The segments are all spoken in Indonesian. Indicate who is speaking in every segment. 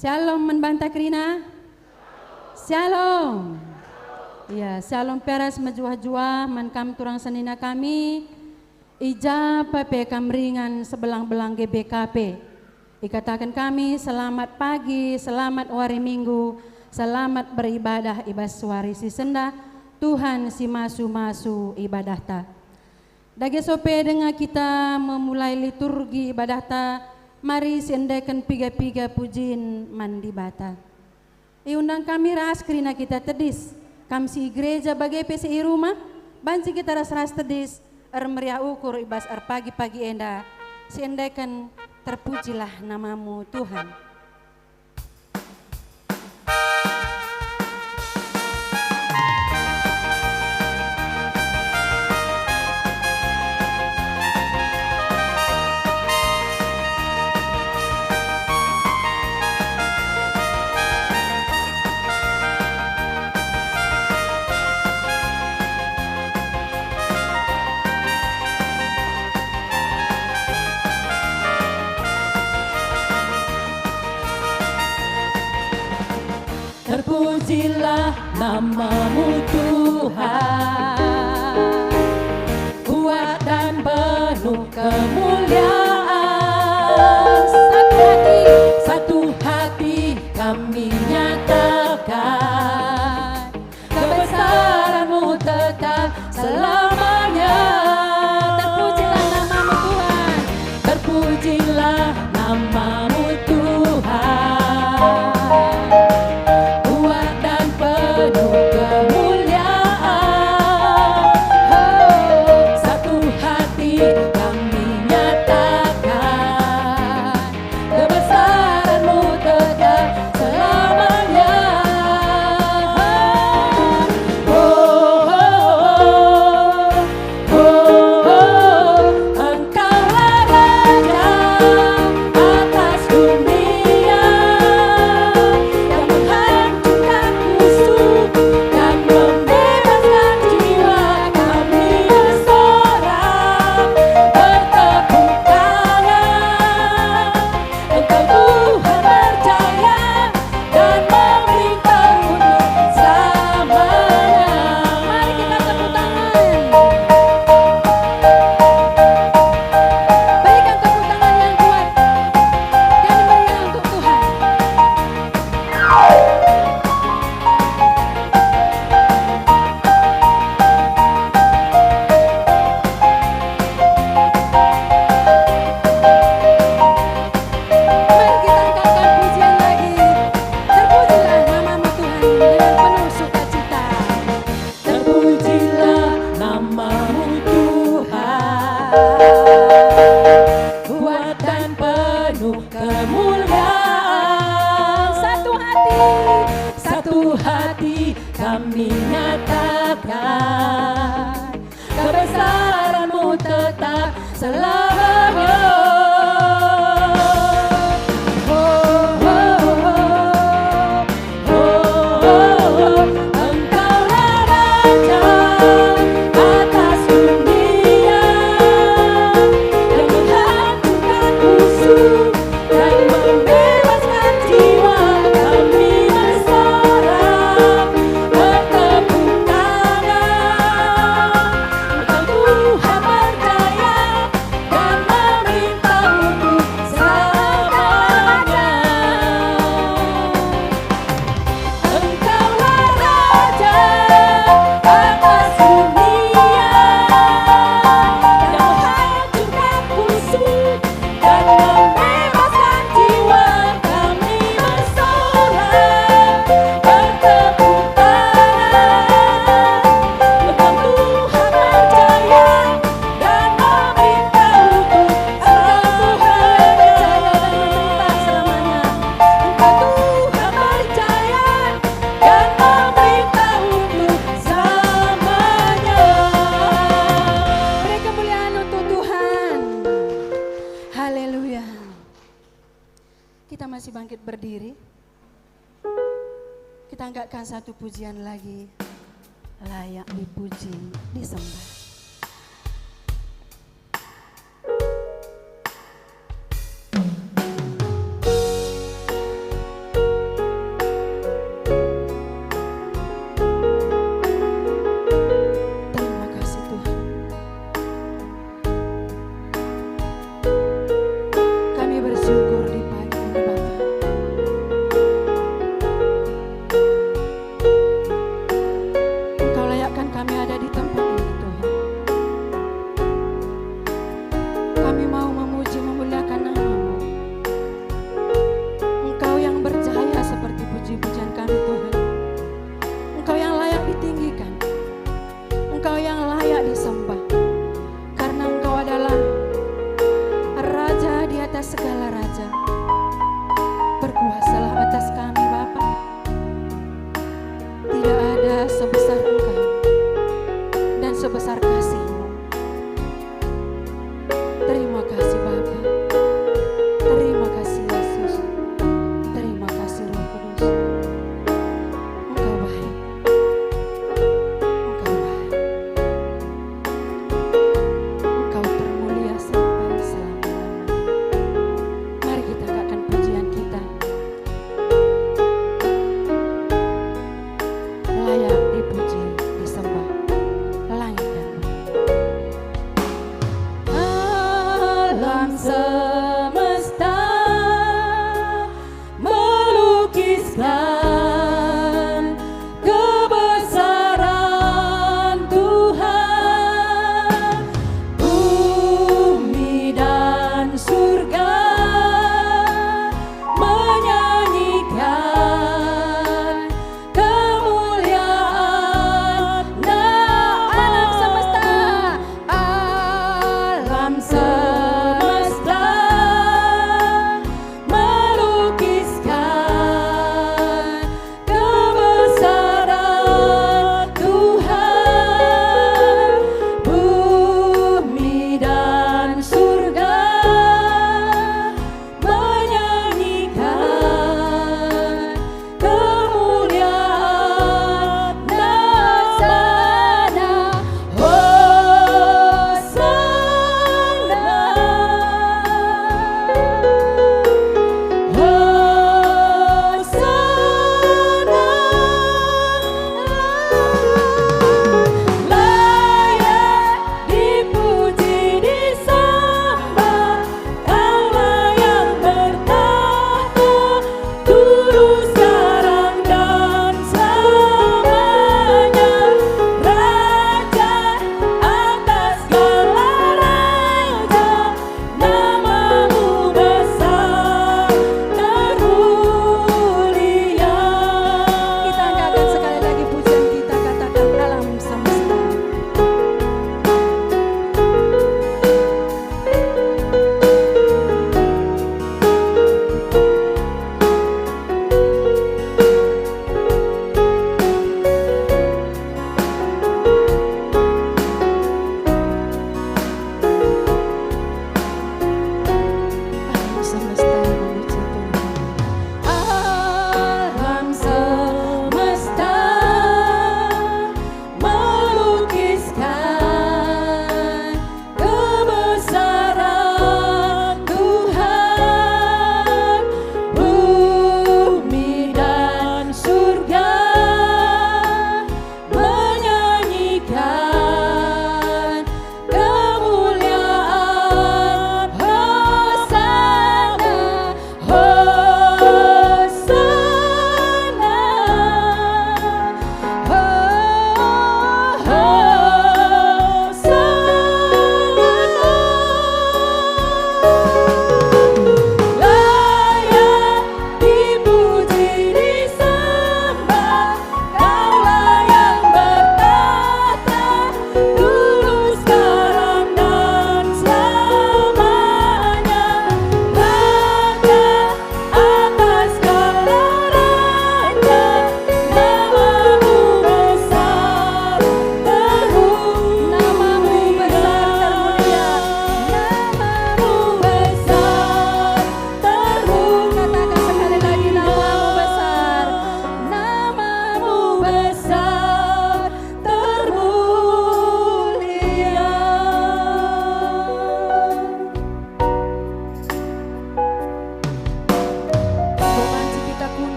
Speaker 1: Shalom membantah Krina. Shalom. Ya, shalom peras menjuah-juah menkam turang senina kami. Ija pape kamringan sebelang-belang GBKP. Ikatakan kami selamat pagi, selamat hari Minggu, selamat beribadah ibas suari si senda. Tuhan si masu-masu ibadah ta. Dage sope dengan kita memulai liturgi ibadah ta. Mari sendekan piga-piga pujin mandi bata. Iundang kami ras krina kita tedis. Kami si gereja bagai PCI rumah. Banci kita ras tedis. Meriah ukur ibas pagi-pagi enda. Sendekan terpujilah namamu Tuhan.
Speaker 2: Terpujilah namamu Tuhan, kuat dan penuh kemuliaan. Satu hati kami nyatakan, kebesaran-Mu tetap selamanya. Terpujilah namamu Tuhan, terpujilah namamu Tuhan. Penuh kemuliaan, kuat dan penuh kemuliaan. Satu hati kami nyatakan kebesaran-Mu tetap selamanya.
Speaker 1: Masih bangkit berdiri. Kita angkatkan satu pujian lagi, layak dipuji, disembah. Terima kasih Tuhan. Kami bersyukur di pagi ini Bapa. Engkau layakkan kami ada di tempat ini Tuhan. Kami mau memuji memuliakan nama-Mu. Engkau yang bercahaya seperti puji-pujian kami Tuhan. Engkau yang layak ditinggikan. Engkau yang layak disembah. Karena Engkau adalah Raja di atas segala raja. Berkuasalah atas kami Bapa. Tidak ada sebesar Engkau dan sebesar kasih-Mu. Terima kasih Bapa. Terima kasih Yesus. Terima kasih Roh Kudus. Engkau baik. Engkau baik. Engkau termulia sampai selama-lamanya.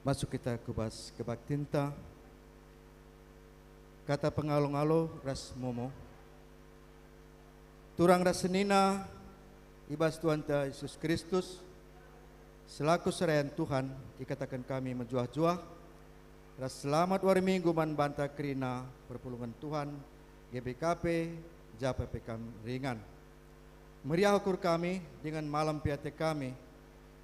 Speaker 3: Masuk kita ke bas kebaktinta. Kata pengalo-ngalo ras momo. Turang ras senina ibas Tuhan ta Yesus Kristus selaku serayan Tuhan ikatakan kami menjuah-juah. Ras selamat wari minggu man banta kerina perpulungan Tuhan GBKP JPP ringan. Meriah ukur kami dengan malam piate kami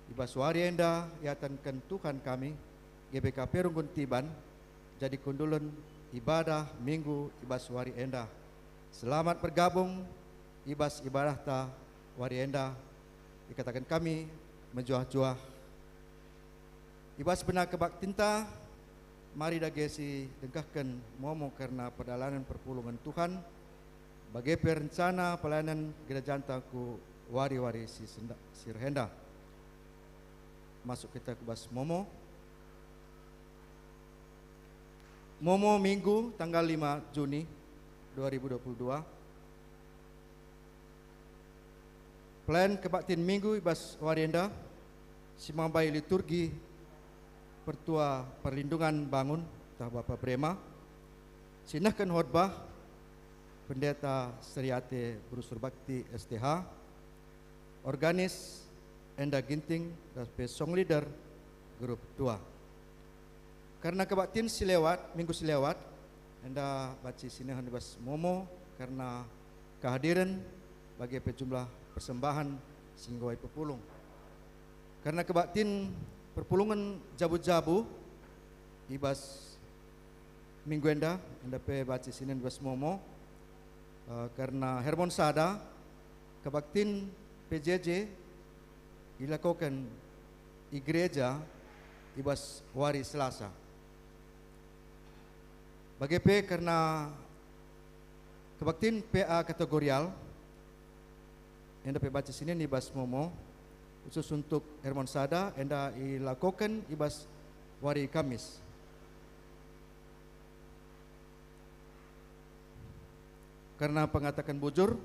Speaker 3: ibas wari enda iatankan Tuhan kami GBKP runggun tiban jadi kundulan ibadah minggu ibas wari enda. Selamat bergabung ibas ibadah ta wari enda dikatakan kami menjuah-juah ibas benar kebaktinta. Mari dagesi dengkahkan momo karena perjalanan perpulungan Tuhan bagi perencana pelayanan gereja ku wari-wari si Sirhenda. Masuk kita ke bas momo. Momo minggu tanggal 5 Juni 2022. Plan kebaktian minggu ibas warienda simambai liturgi Pertua Perlindungan Bangun tah Bapak Brema. Sinahkan khotbah Pendeta Seriate Brusur Bakti STH. Organis Enda Ginting dan Song Leader Grup 2. Karena kebaktian silewat, minggu silewat, Enda baca sinahan bas momo karena kehadiran bagi jumlah persembahan singgawai pepulung. Karena kebaktian perpulungan jabu-jabu ibas minggu enda pe baca sinahan bas momo karena Hermon Sada kebaktian PJJ dilakukan di gereja ibas wari Selasa. Bagi P karena kebaktian PA kategorial yang dapat baca sini ibas momo khusus untuk Hermon Sada enda dilakukan ibas wari Kamis. Karena pengatakan bujur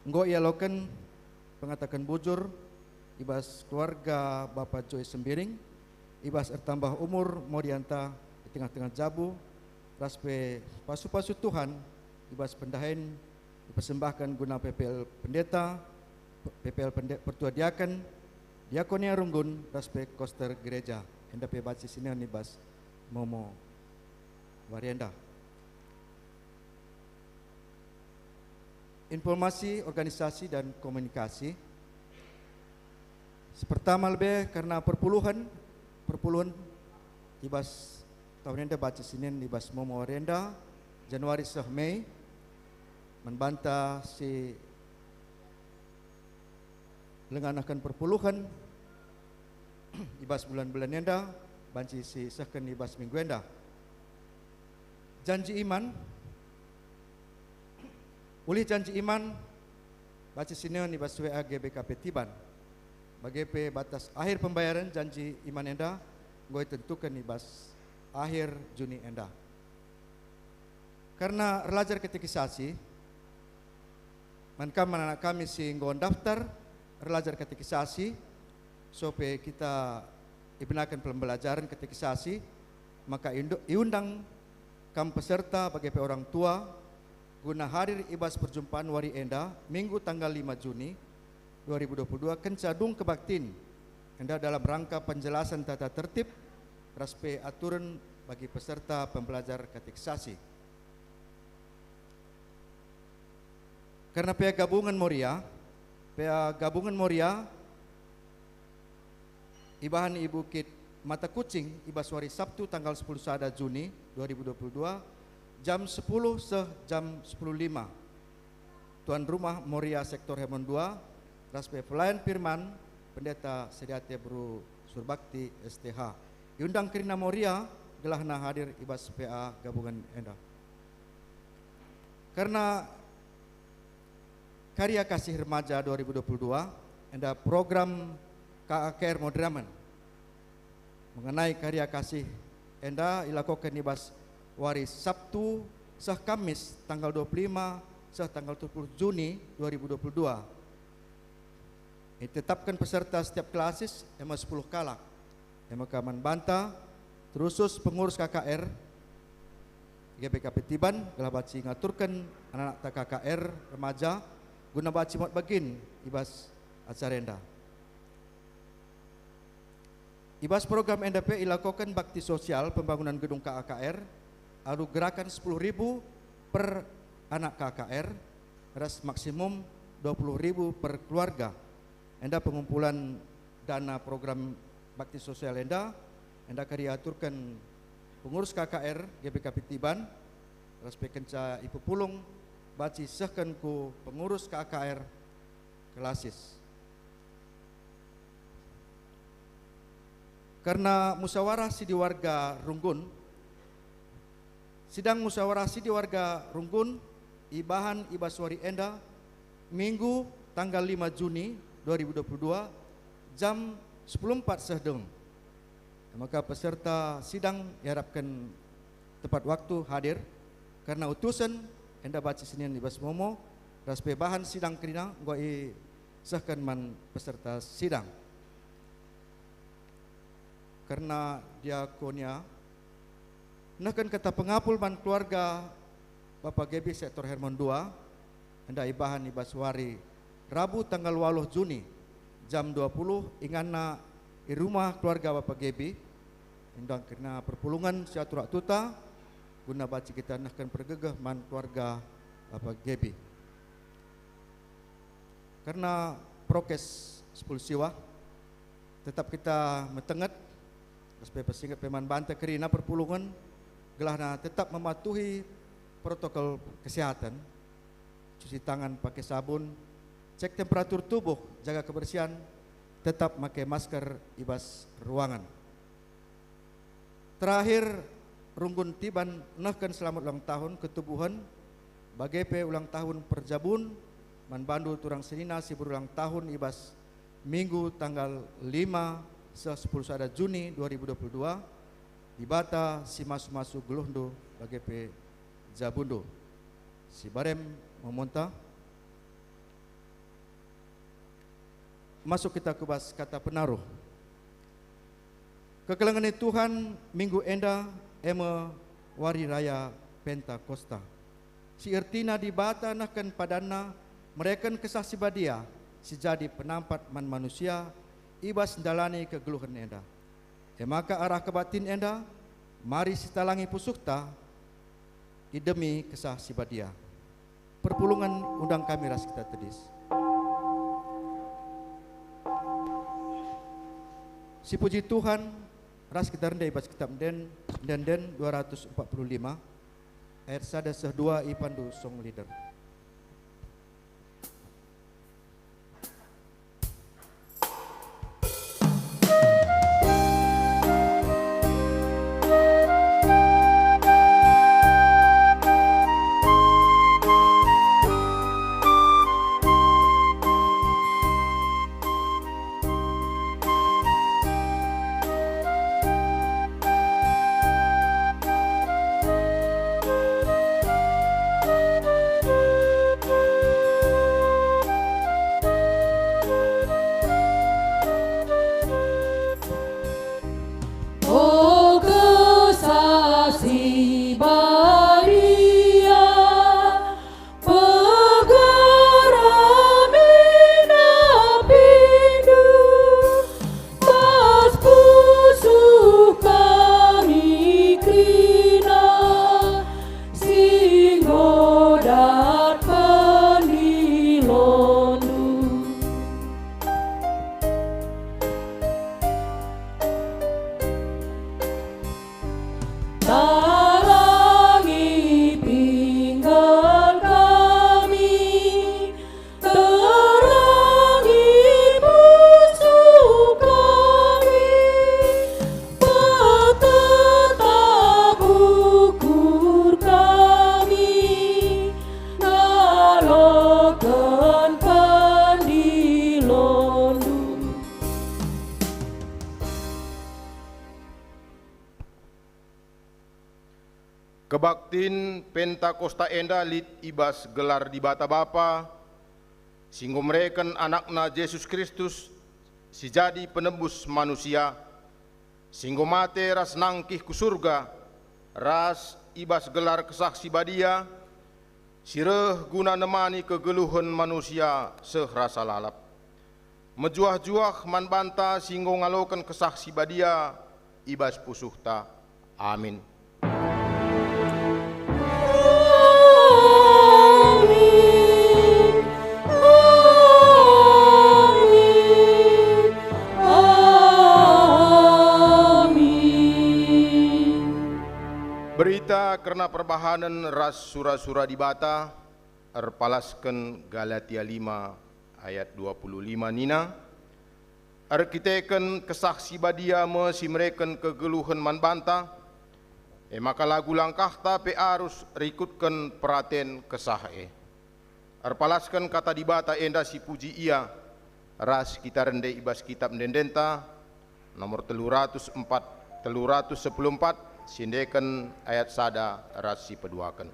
Speaker 3: enggo ia lakukan pengatakan bujur ibas keluarga Bapak Joy Sembiring ibas ertambah umur morianta di tengah-tengah jabu raspe pasu-pasu Tuhan ibas pendahin dipersembahkan guna PPL pendeta PPL pertua diaken diakonia runggun raspe koster gereja enda pe baca sini ibas momo warienda. Informasi organisasi dan komunikasi. Pertama lebih karena perpuluhan ibas tahun enda baca Senin ibas momo warienda Januari seh Mei membantah si lenganakan perpuluhan ibas bulan-bulan enda banci si sehkan ibas minggu enda. Janji iman ulih janji iman baca sini ibas WA GBKP Tiban bagi P batas akhir pembayaran janji iman enda gue tentukan ibas akhir Juni enda. Karena relajar katekisasi mankam anak kami si nggon daftar relajar katekisasi supaya kita ibnakan pembelajaran katekisasi maka iundang kam peserta bagi orang tua guna hadir ibas perjumpaan wari enda minggu tanggal 5 Juni 2022 kencadung kebaktin enda dalam rangka penjelasan tata tertib raspe aturan bagi peserta pembelajar katekisasi. Karena pihak gabungan Moria ibahan Ibu Kit Mata Kucing ibas wari Sabtu tanggal 10 sada Juni 2022 jam 10 jam 10.05 tuan rumah Moria sektor Hermon 2 raspe pelayan firman pendeta Seriate Bru Surbakti STH diundang kerina Moria gelahna hadir ibas PA gabungan enda. Karena Karya Kasih Remaja 2022 enda program KAKR Modraman mengenai karya kasih enda dilakukan ibas wari Sabtu sah Kamis tanggal 25 sah tanggal 30 Juni 2022. Ditetapkan peserta setiap kelasis ema 10 kalak. Ema kaman banta terusus pengurus KKR GBKP Tiban gelah baci ngaturkan anak-anak tak KKR remaja guna baci mot bagin ibas acarenda. Ibas program NDP ilakukan bakti sosial pembangunan gedung KKR alu gerakan 10.000 per anak KKR ras maksimum 20.000 per keluarga. Enda pengumpulan dana program bakti sosial enda diaturkan pengurus KKR GBKP Tiban ras pekenca ipu pulung baci sehkan ku pengurus KKR kelasis. Karena musyawarah sidi warga Runggun, sidang musyawarah sidi warga Runggun ibahan ibaswari enda Minggu tanggal 5 Juni 2022 jam 10.04 sehdeng. Maka peserta sidang diharapkan tepat waktu hadir karena utusan enda baca Senin ibas momo raspe bahan sidang kerina goi sahkan man peserta sidang. Karena diakonia nahkan kata pengapul man keluarga Bapak Gebi sektor Hermon 2 enda ibahan ibaswari Rabu tanggal 8 Juni jam 20 ingana di rumah keluarga Bapak Gebi undang kena perpulungan siaturak tuta guna baci kita nahkan pergegah man keluarga Bapak Gebi. Karena prokes 10 siwa tetap kita metenget supaya pesingkat peman banta kerina perpulungan gelahna tetap mematuhi protokol kesehatan, cuci tangan pakai sabun, cek temperatur tubuh, jaga kebersihan, tetap pakai masker ibas ruangan. Terakhir Runggun Tiban nahkan selamat ulang tahun ketubuhan bagepe ulang tahun perjabun man bandu turang senina si berulang tahun ibas Minggu tanggal 5 10 Juni 2022 di bata si masu geluhndo bagepe Jabundo si barem memonta masuk kita kubas kata penaruh. Kekelangan Tuhan minggu enda eme wari raya Pentakosta. Si ertina di bata nahkan padana mereka kesah si badia si jadi penampat man manusia ibas ndalani kegeluhan enda. Maka arah kebatin enda mari sitalangi pusukta idemi kesah si badia. Perpulungan undang kami ras kita tedis. Si puji Tuhan ras kita rendah ibas kitab den 245 ayat 1-2 ipandu song leader.
Speaker 4: Kebaktin Pentakosta enda lit ibas gelar di bata bapa singgo mereken anakna Yesus Kristus si jadi penebus manusia, singgo mate ras nangkih ku surga, ras ibas gelar kesaksi badia, sireh guna nemani kegeluhan manusia sehrasa lalap. Mejuah-juah man banta singgo ngalokan kesaksi badia, ibas pusuhta. Amin. Berita karena perbahanan ras sura-sura di bata, erpalaskan Galatia 5 ayat 25 nina, arkiteken kesaksi badia si mereken kegeluhan man banta, maka lagu langkah ta pe arus rikutkan peraten kesah erpalaskan kata di bata enda si puji ia, ras kita rende ibas kitab mendendenta, nomor 314, sindekan ayat sada rasi peduakan.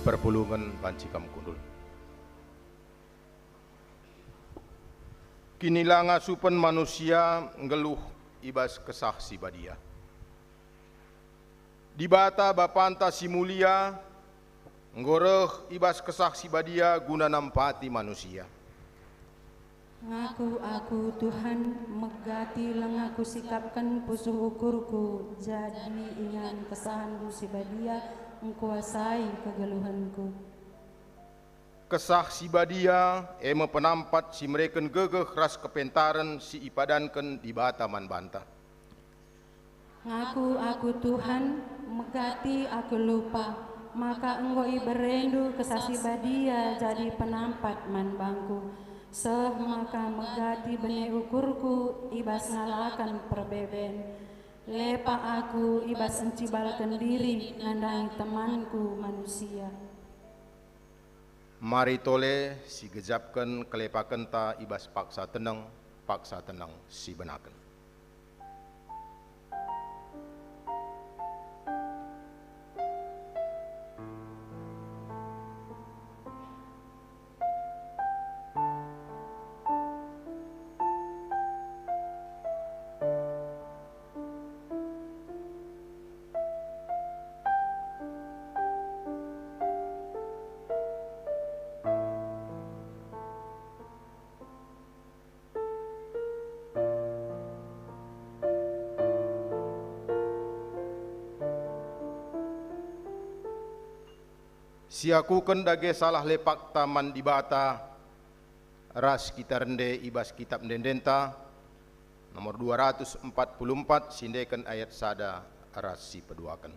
Speaker 4: Perpulungan bancikam kundul. Kinilah ngasupan manusia ngeluh ibas kesah si badia. Di bata bapanta si mulia, ngoreh ibas kesah si badia guna nampati manusia.
Speaker 1: Ngaku aku Tuhan megati lengaku sikapkan pusuh ukurku, jadi ingan kesahanku si badia mengkuasai kegeluhanku.
Speaker 4: Kesah si badia ema penampat si mereken gegeh ras kepentaran si ipadankan di bata man banta.
Speaker 1: Ngaku aku Tuhan megati aku lupa, maka engkau berendu kesasi badia jadi penampat man bangku. Seh maka megati bene ukurku ibas ngalakan perbeben. Lepa aku ibas encibalkan diri nandai temanku manusia.
Speaker 4: Mari tole si gejapkan kelepakan ta ibas paksa tenang si benakan. Siakuken dage salah lepak taman di bata, ras kita rende ibas kitab dendenta, nomor 244, sindekan ayat sada, ras si peduakan.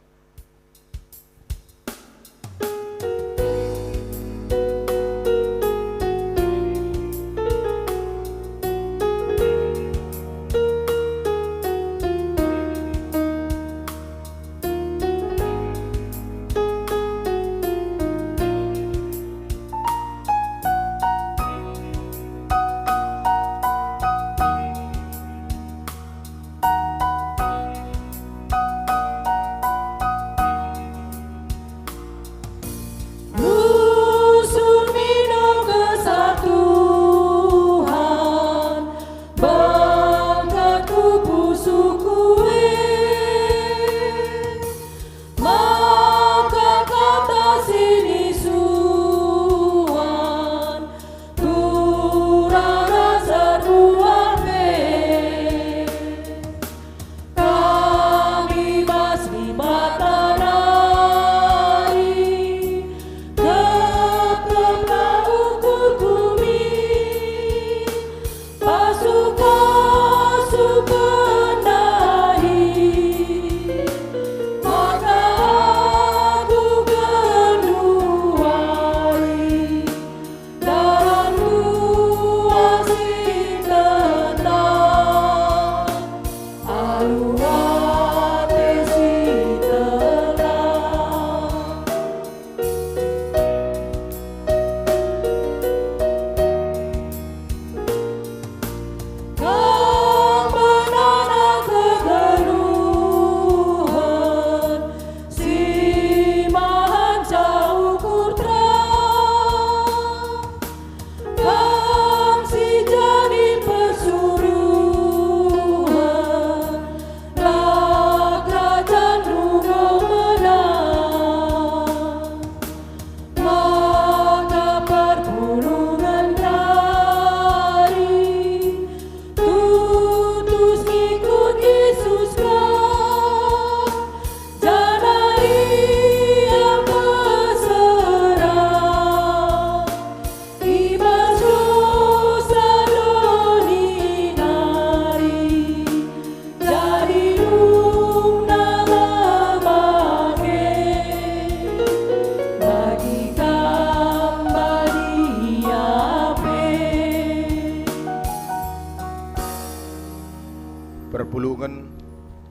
Speaker 4: Perpulungan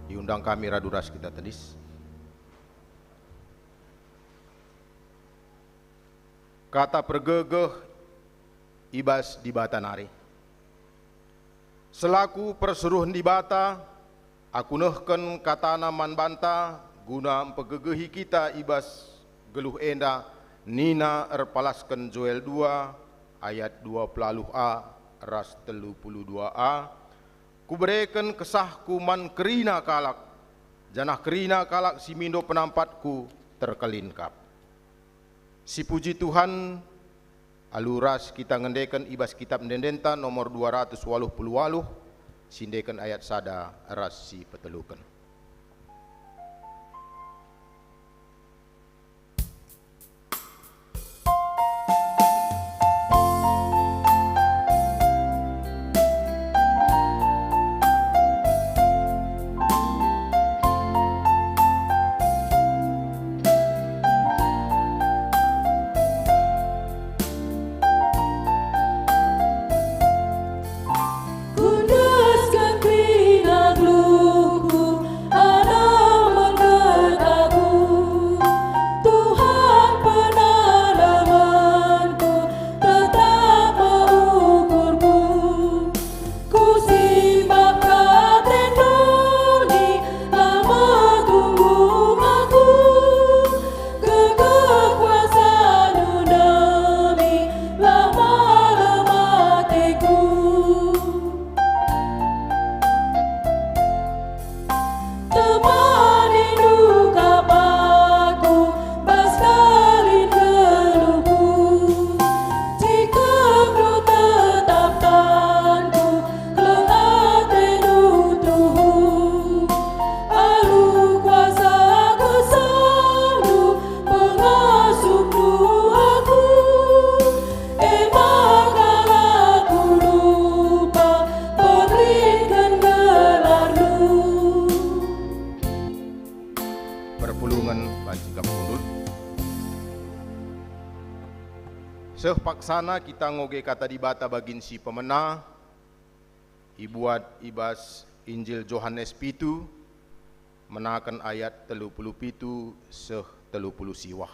Speaker 4: diundang kami raduras kita tadis. Kata pergegeh ibas di bata nari. Selaku persuruhan di bata, aku nehken katana man banta guna empegegehi kita ibas geluh enda nina erpalasken Joel 2 ayat 20a ras 32a. Kuberikan kesahku man kerina kalak, janah kerina kalak si mindo penampatku terkelinkap. Si puji Tuhan, aluras kita ngendekan ibas kitab dendenta nomor 288, sindekan ayat sada ras si petelukan.
Speaker 2: Kundaskan kerina geluhku
Speaker 4: Seh paksana kita ngoge kata dibata bagin si pemenah, ibuat ibas Injil Yohanes pitu, menakan ayat 37 seh 30 siwah.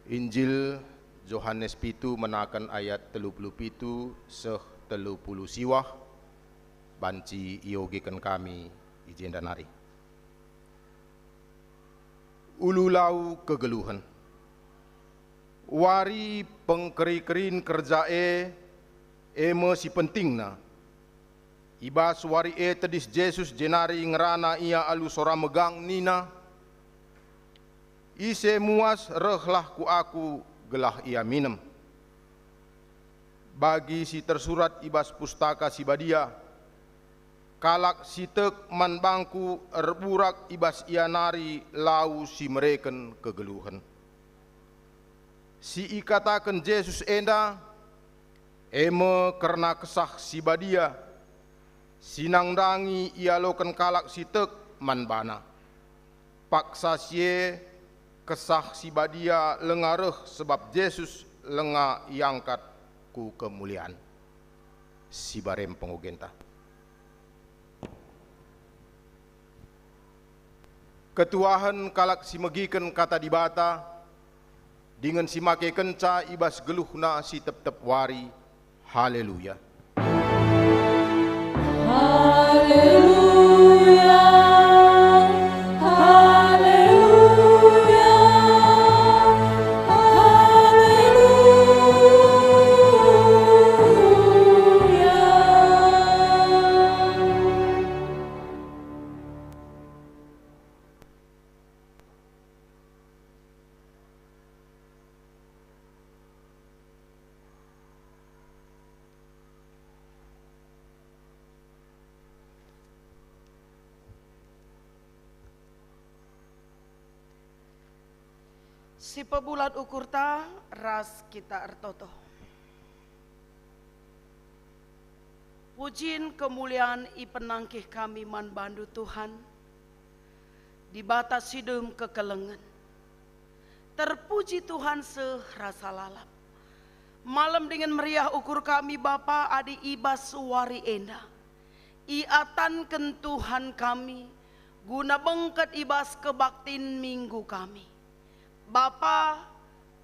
Speaker 4: Injil Yohanes pitu menakan ayat 37 seh 30 siwah, banci iogekan kami izin dan hari. Ululau kegeluhan, wari pengkeri-kerin kerjae eme si pentingna. Ibas wari tedis Yesus jenari ngerana ia alu sora megang nina. Ise muas rehlah ku aku gelah ia minem. Bagi si tersurat ibas pustaka si badia, kalak si tek man bangku erburak ibas ia nari lau si mereken kegeluhan. Si ikatakan Yesus enda, eme karena kesah si badia, sinangdangi ia loken kalak si tek man bana. Paksa sie kesah si badia lengareh sebab Yesus lenga iangkat ku kemuliaan. Si barem pengugenta. Ketuahan kalak si megiken kata dibata, dengan si make kenca ibas geluhna si tep-tep wari. Haleluya.
Speaker 2: Haleluya. Haleluya.
Speaker 5: Si pebulat ukur ta ras kita ertoto. Pujin kemuliaan i penangkih kami man bandu Tuhan, di batas hidum kekelengan. Terpuji Tuhan serasa lalap. Malam dengan meriah ukur kami Bapa adi ibas wari enda. Iatanken Tuhan kami, guna bengket ibas kebaktin minggu kami. Bapa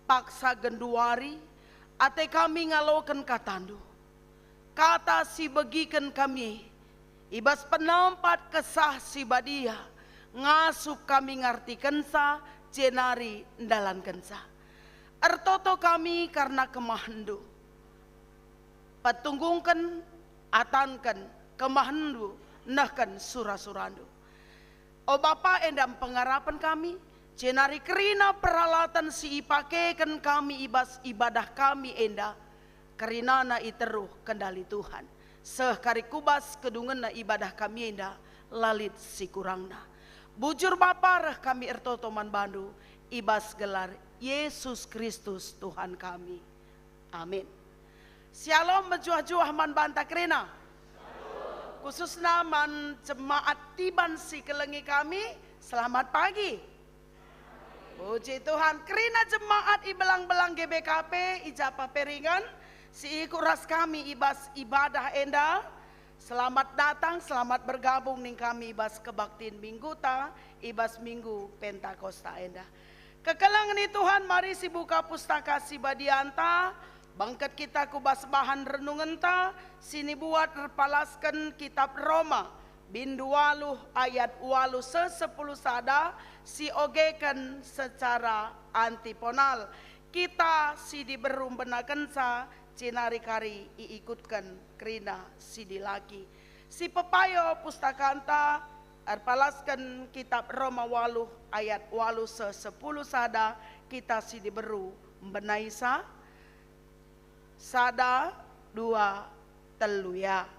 Speaker 5: paksa genduari, ate kami ngaloken katandu. Kata si begiken kami, ibas penampat kesah si badia, ngasup kami ngarti kensa, jenari ndalan kensa. Ertoto kami karena kemahendu. Patunggungken, atanken, kemahendu, nahken surah-surandu. O Bapa endam pengarapan kami, jenari kerina peralatan si ipakekan kami ibas ibadah kami enda, kerinana iteruh kendali Tuhan. Sehkari kubas kedungenna ibadah kami enda, lalit si kurangna. Bujur Bapa reh kami ertoto man bandu, ibas gelar Yesus Kristus Tuhan kami. Amin. Shalom menjuah-juah man banta kerina. Khususnya man jemaat tiban si kelengi kami, selamat pagi. Puji Tuhan, kerina jemaat i belang-belang GBKP, ijapa peringan, si ikuras kami ibas ibadah enda. Selamat datang, selamat bergabung ning kami ibas kebaktin minggu ta, ibas minggu Pentakosta enda. Kekelangan ni Tuhan, mari si buka pustaka si badianta, bangket kita kubas bahan renungan ta, sini buat repalaskan kitab Roma. Bindu waluh ayat waluh se-10 sada si ogekan secara antiponal. Kita si diberum benakan sa cinari kari iikutkan kerina si dilaki. Si pepayo pustakanta arpalaskan kitab Roma waluh ayat waluh se-10 sada kita si diberu benaisa sada dua teluya.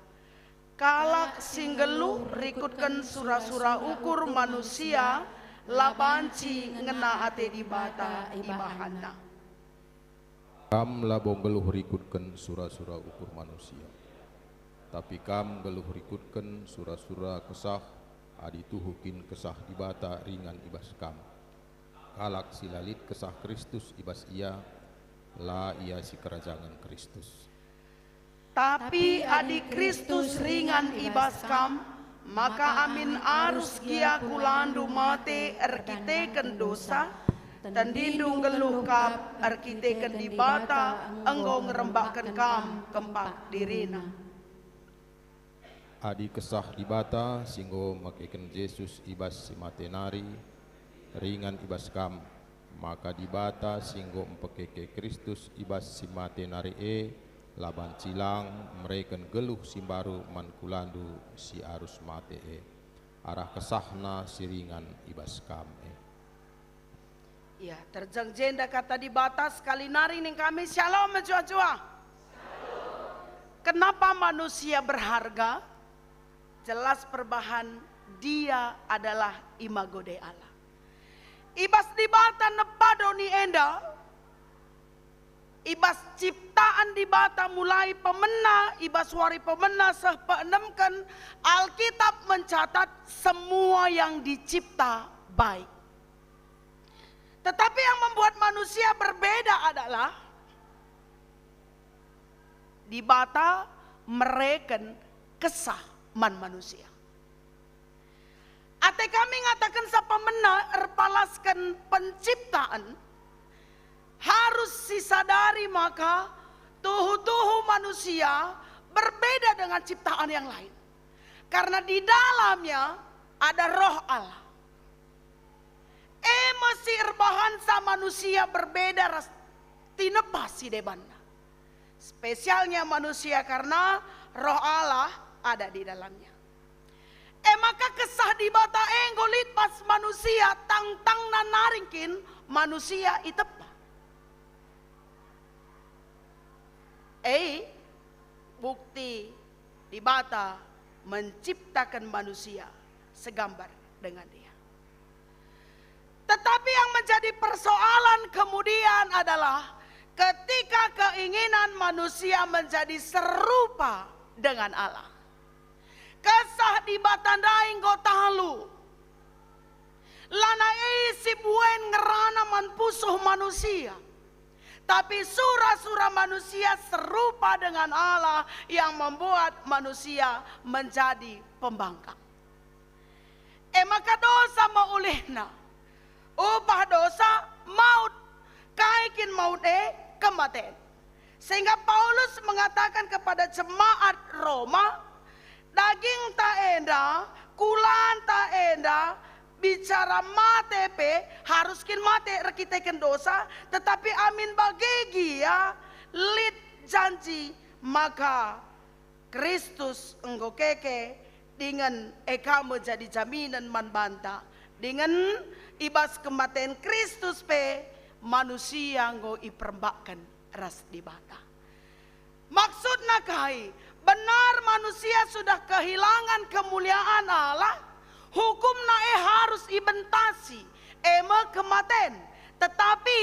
Speaker 5: Kalak singgeluh rikutkan surah-surah ukur manusia, labanci ngena ate di bata ibahana.
Speaker 6: Kam labong geluh rikutkan surah-surah ukur manusia, tapi kam geluh rikutkan surah-surah kesah adi tuhukin kesah dibata ringan ibas kam. Kalak silalit kesah Kristus ibas ia, la ia si kerajaan Kristus.
Speaker 5: Tapi adi Kristus ringan ibas kam, maka amin arus gia kulandu mate erkiteken dosa, tendindung geluh kap erkiteken di bata, enggo ngerembakan kam kempak dirina.
Speaker 6: Adi kesah di bata singgo makeken Yesus ibas si matenari ringan ibas kam, maka di bata singgo empekeke Kristus ibas si matenari laban cilang mereken geluh simbaru mankulandu si arus mate arah kesahna siringan ibas kam
Speaker 5: Ya, terjang jenda kata di batas kali nari ning kami shalom menjua-jua. Kenapa manusia berharga? Jelas perbahan dia adalah imago Dei Allah. Ibas di bata nepadoni enda, ibas ciptaan di bata mulai pemena, ibas wari pemena seh peenemkan, Alkitab mencatat semua yang dicipta baik. Tetapi yang membuat manusia berbeda adalah di bata mereken kesah man manusia. Ate kami ngatakan sapamena erpalaskan penciptaan harus disadari maka tuhu-tuhu manusia berbeda dengan ciptaan yang lain. Karena di dalamnya ada roh Allah. Mesti erbahan sa manusia berbeda ras tinepasi debana. Spesialnya manusia karena roh Allah ada di dalamnya. Maka kesah di bata enggolit pas manusia tang nanaringkin manusia itepa. Bukti di bata menciptakan manusia segambar dengan dia. Tetapi yang menjadi persoalan kemudian adalah ketika keinginan manusia menjadi serupa dengan Allah. Kesah di batandaing gotalu. Lana isi buen ngerana manpusuh manusia. Tapi surah-surah manusia serupa dengan Allah yang membuat manusia menjadi pembangkang. Maka dosa maulihna. Upah dosa maut, kaikin maut kematian. Sehingga Paulus mengatakan kepada jemaat Roma, daging tak enda, kulan tak enda, bicara mate haruskin mate rekiteken dosa, tetapi amin bagegi ya, lit janji maka Kristus enggo keke dengan eka menjadi jaminan manbanta dengan ibas kematian Kristus manusia nggo iperembakkan ras di bata. Maksudnya kai benar manusia sudah kehilangan kemuliaan Allah, hukumna harus ibentasi kematian. Tetapi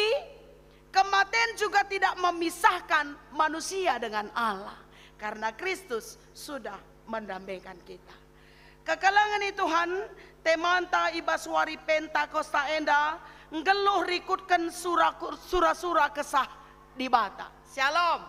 Speaker 5: kematian juga tidak memisahkan manusia dengan Allah, karena Kristus sudah mendamaikan kita. Kekalangan Tuhan temanta ibaswari Pentakosta enda ngeluh rikutkan surah-surah kesah di bata. Shalom.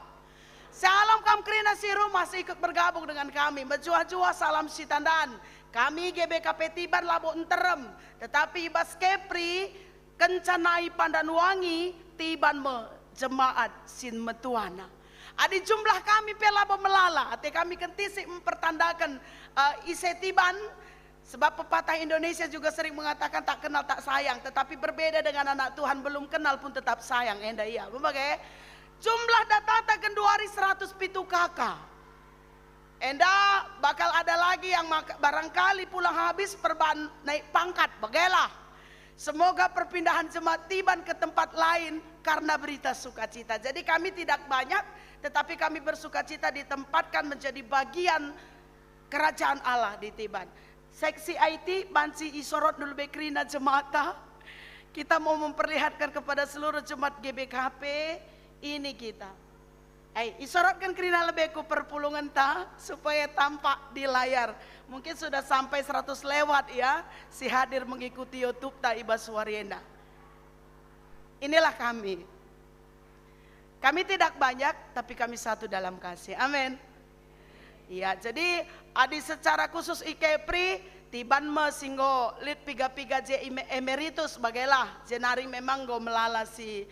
Speaker 5: Shalom kam krina siru masih ikut bergabung dengan kami. Menjua-jua salam sitandan. Kami GBKP Tiban Labo Enterem. Tetapi ibas kepri kencanai Pandanwangi Tiban me jemaat sin metuana. Adi jumlah kami pelabo melala. Ate kami kentisik mempertandakan ise Tiban. Sebab pepatah Indonesia juga sering mengatakan tak kenal tak sayang. Tetapi berbeda dengan anak Tuhan belum kenal pun tetap sayang. Enda iya. Berbagai jumlah data kenduari 100 pitu kakak. Enda bakal ada lagi yang barangkali pulang habis perban naik pangkat. Bagailah. Semoga perpindahan jemaat Tiban ke tempat lain karena berita sukacita. Jadi kami tidak banyak, tetapi kami bersukacita ditempatkan menjadi bagian kerajaan Allah di Tiban. Seksi IT Bansi Isorot dulu bekrina jemaata. Kita mau memperlihatkan kepada seluruh jemaat GBKP ini kita. Isorotkan kerina lebih ku perpulungan ta supaya tampak di layar. Mungkin sudah sampai 100 lewat ya, si hadir mengikuti YouTube ta Ibas Warienda. Inilah kami. Kami tidak banyak, tapi kami satu dalam kasih. Amin. Ya, jadi adi secara khusus IKEPRI tiban me singgo lit piga-piga je emeritus bagailah jenari memang go melala si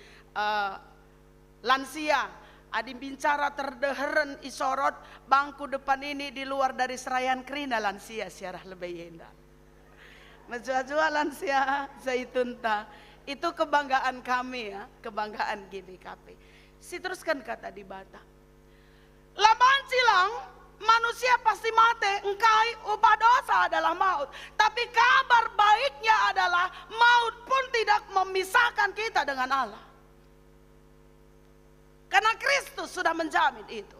Speaker 5: lansia. Adi bicara terdeheren isorot bangku depan ini di luar dari serayan kerina lansia siarah lebih yenda. Menjua-jua lansia zaitun ta. Itu kebanggaan kami ya, kebanggaan GBKP. Si teruskan kata di bata. Laban silang manusia pasti mati, engkai upah dosa adalah maut. Tapi kabar baiknya adalah maut pun tidak memisahkan kita dengan Allah. Karena Kristus sudah menjamin itu.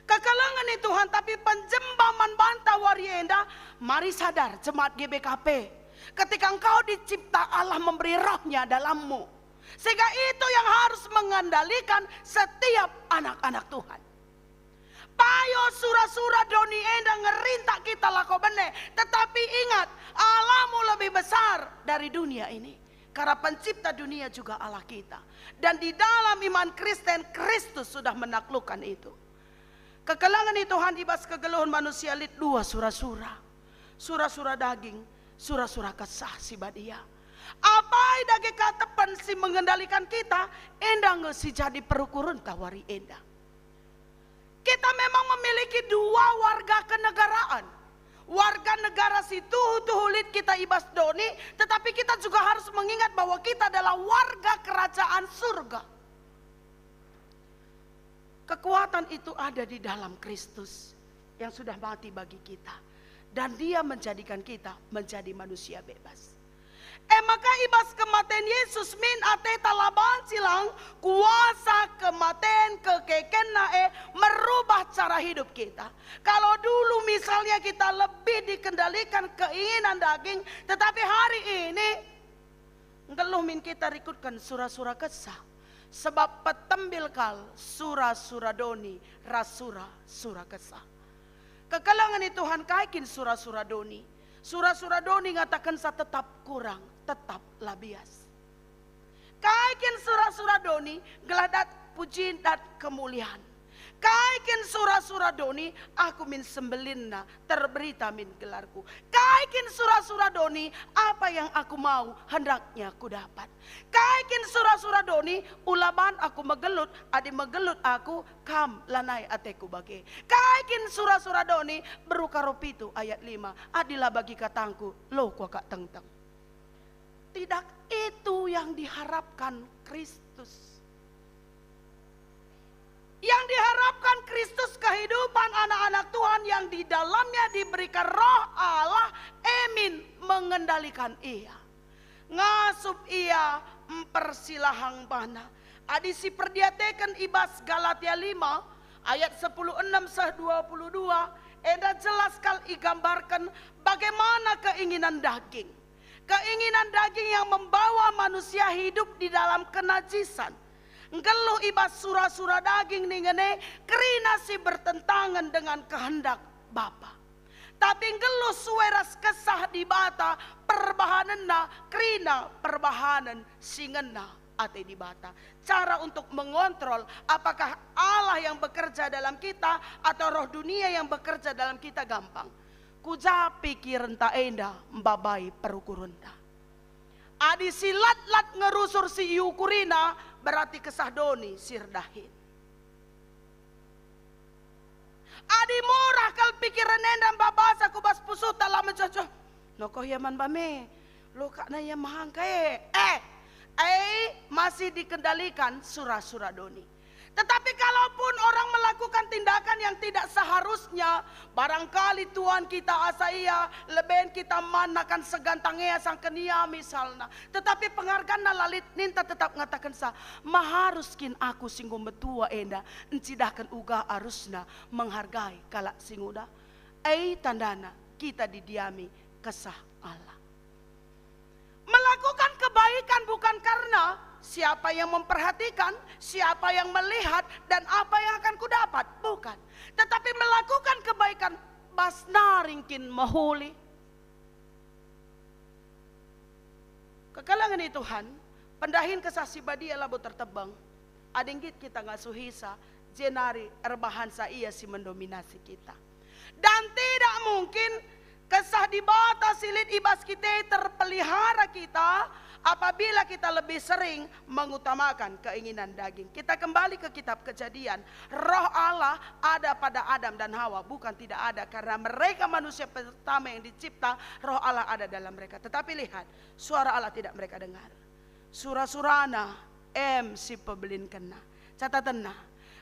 Speaker 5: Kekalangan itu Tuhan, tapi penjembaman banta warienda, mari sadar jemaat GBKP. Ketika engkau dicipta Allah memberi rohnya dalammu. Sehingga itu yang harus mengendalikan setiap anak-anak Tuhan. Payo surah-surah doni enda ngerintak kita lako bene. Tetapi ingat, Allahmu lebih besar dari dunia ini. Karena pencipta dunia juga Allah kita. Dan di dalam iman Kristen, Kristus sudah menaklukkan itu. Kekelangan itu Tuhan ibas kegeluhan manusia lit 2 surah-surah. Surah-surah daging, surah-surah kesah si badia. Apa daging katepan si mengendalikan kita, endang si jadi perukurun tawari endang. Kita memang memiliki 2 warga kenegaraan. Warga negara situ tuhulit kita ibas doni, tetapi kita juga harus mengingat bahwa kita adalah warga kerajaan surga. Kekuatan itu ada di dalam Kristus yang sudah mati bagi kita. Dan dia menjadikan kita menjadi manusia bebas. Maka ibas kematian Yesus min ate talaban silang kuasa kematian kekeken merubah cara hidup kita. Kalau dulu misalnya kita lebih dikendalikan keinginan daging, tetapi hari ini ngeluh min kita rikutkan surah-surah kesah. Sebab petembil kal surah-surah doni rasura-surah kesah. Kekalangan itu Tuhan kaikin surah-surah doni. Surah-surah doni ngatakan sa tetap kurang, tetap labias. Kaikin surah-surah doni geladat pujian dan kemuliaan. Kaikin surah-surah doni aku min sembelinna terberita min gelarku. Kaikin surah-surah doni apa yang aku mau hendaknya aku dapat. Kaikin surah-surah doni ulaban aku megelut adi megelut aku kam lanai ateku bage. Kaikin surah-surah doni berukaropitu ayat 5 adilah bagi katangku lo kuaka teng-teng. Tidak itu yang diharapkan Kristus. Yang diharapkan Kristus kehidupan anak-anak Tuhan yang di dalamnya diberikan roh Allah emin mengendalikan ia. Ngasup ia mempersilahang bana. Adisi perdiatekan ibas Galatia 5 ayat 16-22. Eda jelas kal igambarkan bagaimana keinginan daging. Keinginan daging yang membawa manusia hidup di dalam kenajisan. Ngeluh ibas surah-surah daging nih ngene kerina si bertentangan dengan kehendak Bapa. Tapi ngeluh sueras kesah di bata perbahanenna kerina perbahanan singena ate di bata. Cara untuk mengontrol apakah Allah yang bekerja dalam kita atau roh dunia yang bekerja dalam kita gampang. Kuja pikiran ta enda mbabai perukurunta. Adi silat-lat ngerusur si yukurina berarti kesah doni sirdahin. Adi murah kal pikiran endam babasa kubas pusut dalam mencoco. Nokoh yaman bame, lo kakna yang mahangkae. Masih dikendalikan surah-surah doni. Tetapi kalaupun orang melakukan tindakan yang tidak seharusnya, barangkali Tuhan kita asaya, leben kita manakan segantangnya sang kenia misalnya. Tetapi penghargaan lalit ninta tetap ngatakan sa, maharuskin aku singgung betua enda, encidahkan uga arusna menghargai kalak singuda. Tandana kita didiami kesah Allah. Melakukan kebaikan Kebaikan bukan karena siapa yang memperhatikan, siapa yang melihat, dan apa yang akan kudapat. Bukan. Tetapi melakukan kebaikan basna ringkin mahuli. Kekalangan Tuhan, pendahin kesasi badia labu tertebang. Adinggit kita nggak suhisa, jenari erbahan iya si mendominasi kita. Dan tidak mungkin kesah di bata silit ibas kita terpelihara kita apabila kita lebih sering mengutamakan keinginan daging. Kita kembali ke kitab Kejadian. Roh Allah ada pada Adam dan Hawa. Bukan tidak ada, karena mereka manusia pertama yang dicipta, roh Allah ada dalam mereka. Tetapi lihat, suara Allah tidak mereka dengar. Surah-surana si pebelin kena. Catatan nah,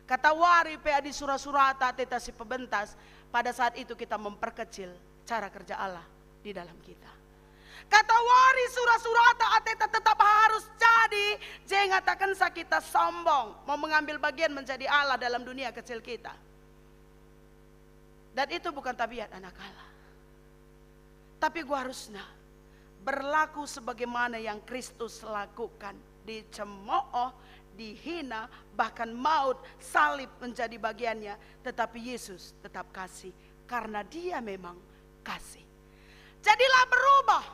Speaker 5: kata wari pea di surah-surata teta si pebentas. Pada saat itu kita memperkecil cara kerja Allah di dalam kita. Kata wari surah-surata ateta tetap harus jadi. Jangan takkan kita sombong mau mengambil bagian menjadi Allah dalam dunia kecil kita. Dan itu bukan tabiat anak Allah. Tapi gua harusnya berlaku sebagaimana yang Kristus lakukan. Dicemooh, dihina, bahkan maut, salib menjadi bagiannya. Tetapi Yesus tetap kasih, karena dia memang kasih. Jadilah berubah.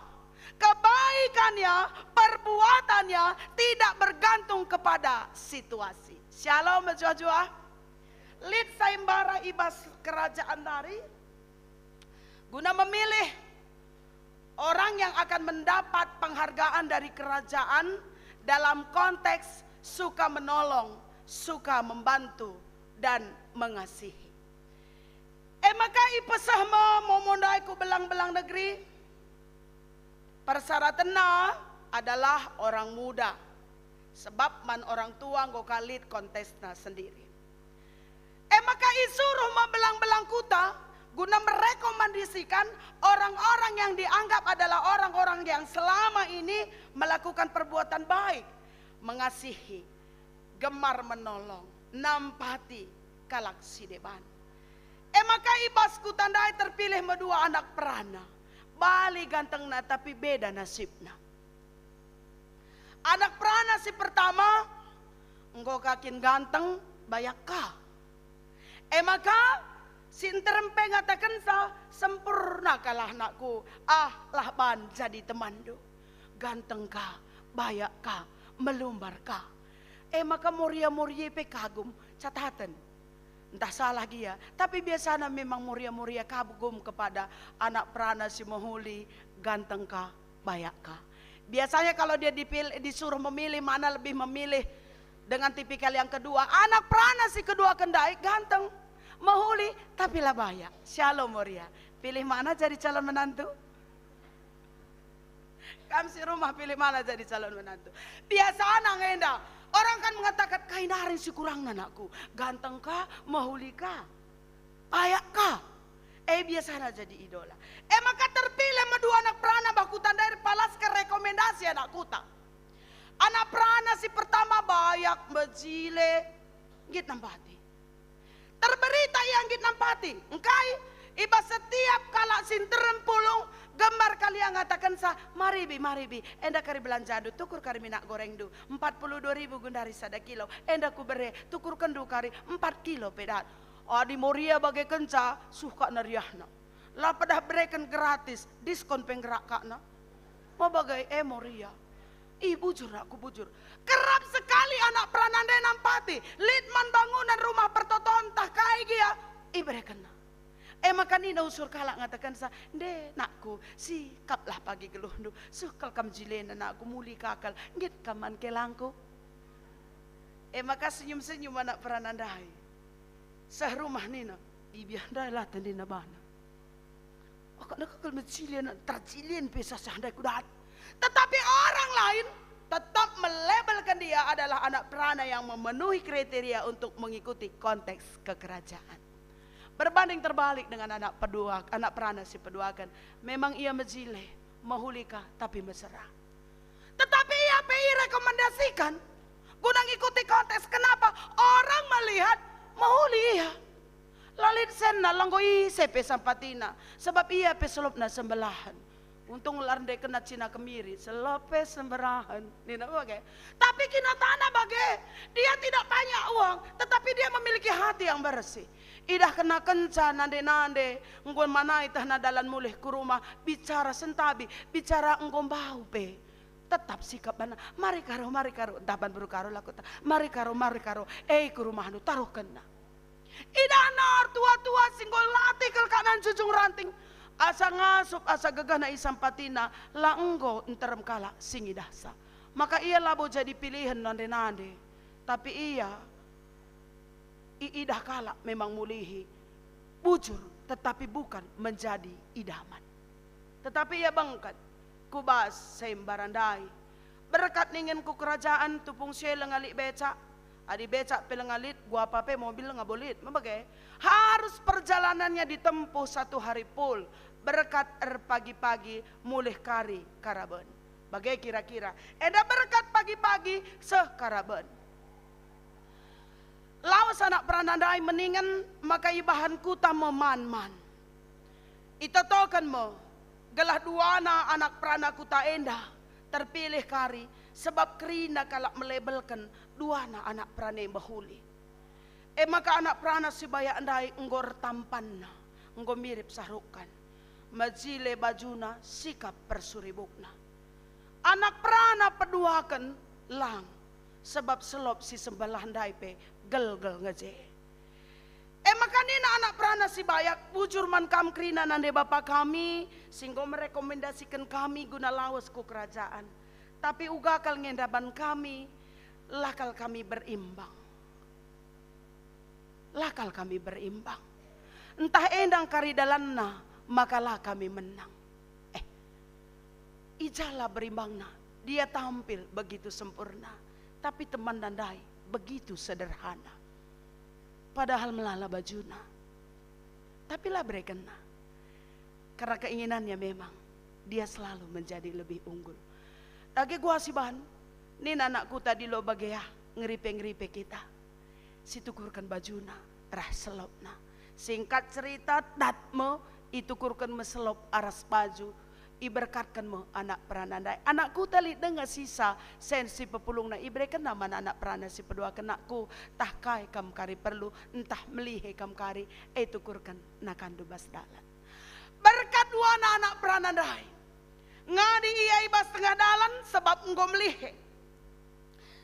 Speaker 5: Kebaikannya, perbuatannya tidak bergantung kepada situasi. Shalom jua-jua. Lid saimbara ibas kerajaan dari. Guna memilih orang yang akan mendapat penghargaan dari kerajaan dalam konteks suka menolong, suka membantu, dan mengasihi. Maka ipesah memondai ku belang-belang negeri. Persyaratannya adalah orang muda. Sebab man orang tua nggo kalit kontesna sendiri. Maka isuruh belang-belang kuta guna merekomendasikan orang-orang yang dianggap adalah orang-orang yang selama ini melakukan perbuatan baik, mengasihi, gemar menolong, nampati kalak sideban. Maka ibasku tandai terpilih medua anak perana. Bali gantengna tapi beda nasibna. Anak perana si pertama, engkau kakin ganteng bayak ka. Maka sinterempe ngatakan sa sempurna kalah anakku. Lah ban jadi temandu. Ganteng ka, bayak ka, melumbar ka. Maka muria-muria pe kagum catatan. Entah salah dia, tapi biasanya memang muria-muria kagum kepada anak perana si mahuli, ganteng kah, bayak kah. Biasanya kalau dia disuruh memilih, mana lebih memilih dengan tipikal yang kedua. Anak perana si kedua kendai, ganteng, mahuli, tapi lah bayak. Shalom muria. Pilih mana jadi calon menantu? Kamu si rumah pilih mana jadi calon menantu? Biasanya ngenda. Orang kan mengatakan, kainarin si kurang anakku. Ganteng kah, mahuli kah, bayak kah. Biasanya jadi idola. Maka terpilih medua anak perana bakutan dari palas ke rekomendasi anak kuta. Anak perana si pertama bayak, bejile, git nampati. Terberita yang git nampati. Engkai, iba setiap kala sinterem pulung, gambar kalian ngatakan sa, mari bi, enda kari belanja du, tukur kari minyak goreng du, 42.000 gundari sada kilo, enda ku bere, tukur kendu kari 4 kilo pedat. Di Moria bagai kenca, suka nariahna. Lah padah bereken gratis, diskon penggerak kakna. Mau bagai Moria. Bujur aku bujur. Kerap sekali anak peranandai nampati, litman bangunan rumah pertoton tak kai gia, berekena. Maka nina usur kalak ngatakan sa, "Nde nakku, si kaplah pagi geluhndu, sukal kam jilena nakku muli kakal, ngit kaman kelangku." Maka senyum-senyum anak peranandai. Sehrumah nina, ibiandai lah tandina bana. Akak nak kakal menjilena, terjilin pesa sandai kudat. Tetapi orang lain tetap melabelkan dia adalah anak perana yang memenuhi kriteria untuk mengikuti konteks kekerajaan. Berbanding terbalik dengan anak perana si peduakan. Memang ia mejile, mahulika tapi mesra. Tetapi ia rekomendasikan guna ikuti konteks. Kenapa? Orang melihat mahuli ia. Lalit senna langgoi sepe sampatina. Sebab ia peselopna sembelahan. Untung ular ndai kena Cina kemiri, selope semberahan. Nina bagai. Tapi kina tanah bagai. Dia tidak banyak uang, tetapi dia memiliki hati yang bersih. Idah kena kencan nande-nande, nggon mana itah nadalan mulih ke rumah, bicara sentabi, bicara nggon bau pe. Tetap sikap mana, mari karo, dapan buru karo laku, mari karo, ke rumah nu taruh kena. Idah nar tua-tua singgol latih kel kanan jujung ranting. Asa ngasup, asa gegana isam patina, la enggo enterem kala singi dasa. Maka ia labo jadi pilihan nande-nande. Tapi ia, idah kala memang mulihi. Bujur, tetapi bukan menjadi idaman. Tetapi ia bangkat, kubas sembarandai. Berkat ningin ku kerajaan tupung siya lengali becak. Adi becak pelengalit, gua apa mobil ngabolit. Mabagai, harus perjalanannya ditempuh 1 hari full. Berkat pagi-pagi mulih kari karaben. Bagai kira-kira, eda berkat pagi-pagi sekaraben. Lawas anak peranandai meningan maka ibahan kuta meman-man. Ita tokan mo, gelah duana anak perana kuta endah terpilih kari. Sebab kerina kalak melebelkan duana anak perana yang bahuli. Maka anak perana si baya andai enggor tampanna, enggor mirip sahrukan. Majile bajuna sikap persuribukna. Anak perana peduakan lang. Sebab selop si sembelah andai pe gel-gel ngeje. Maka nina anak perana si bayak bujur man kam kerina nande bapak kami. Singgo merekomendasikan kami guna lawas ku kerajaan. Tapi ugakal ngendaban kami, lakal kami berimbang. Lakal kami berimbang. Entah endang kari dalanna, makalah kami menang. Ijalah berimbangna, dia tampil begitu sempurna. Tapi teman nandai begitu sederhana. Padahal melala bajuna. Tapi lah berekena. Karena keinginannya memang, dia selalu menjadi lebih unggul. Lagi gua si bahan, ini anakku tadi lo bagaya ngeripe-ngeripe kita. Si tukurkan bajuna, rah selopna. Singkat cerita, datmo itu kurkan meselop aras baju. Iberkatkan mo anak peranandai. Anakku tali dengar sisa sensi pepulung na ibre kena mana anak perana si pedua kenakku tah kai kam kari perlu entah melihe kam kari tukurkan nakandu basdalan. Berkat dua anak peranandai. Ngadi iya ibas tengah dalan sebab engkau melihe.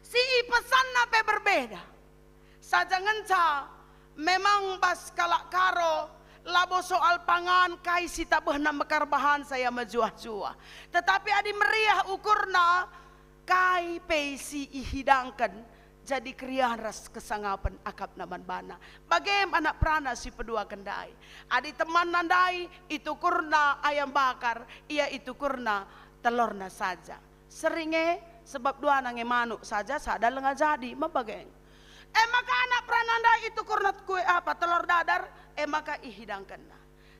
Speaker 5: Si pesan nape berbeda. Saja ngenca memang bas kalak karo labo soal pangan kai si tabehna mekar bahan saya majuah-juah. Tetapi adi meriah ukurna kai peisi ihidangkan jadi krian ras kesangapan akap naman bana. Bagaimana prana si pedua kendai. Adi teman nandai itu kurna ayam bakar, ia itu kurna telurna saja. Seringe sebab dua nange manuk saja sadar lengah jadi mabageng. Maka anak pranandai itu kurna kue apa telur dadar, maka ihidangkan.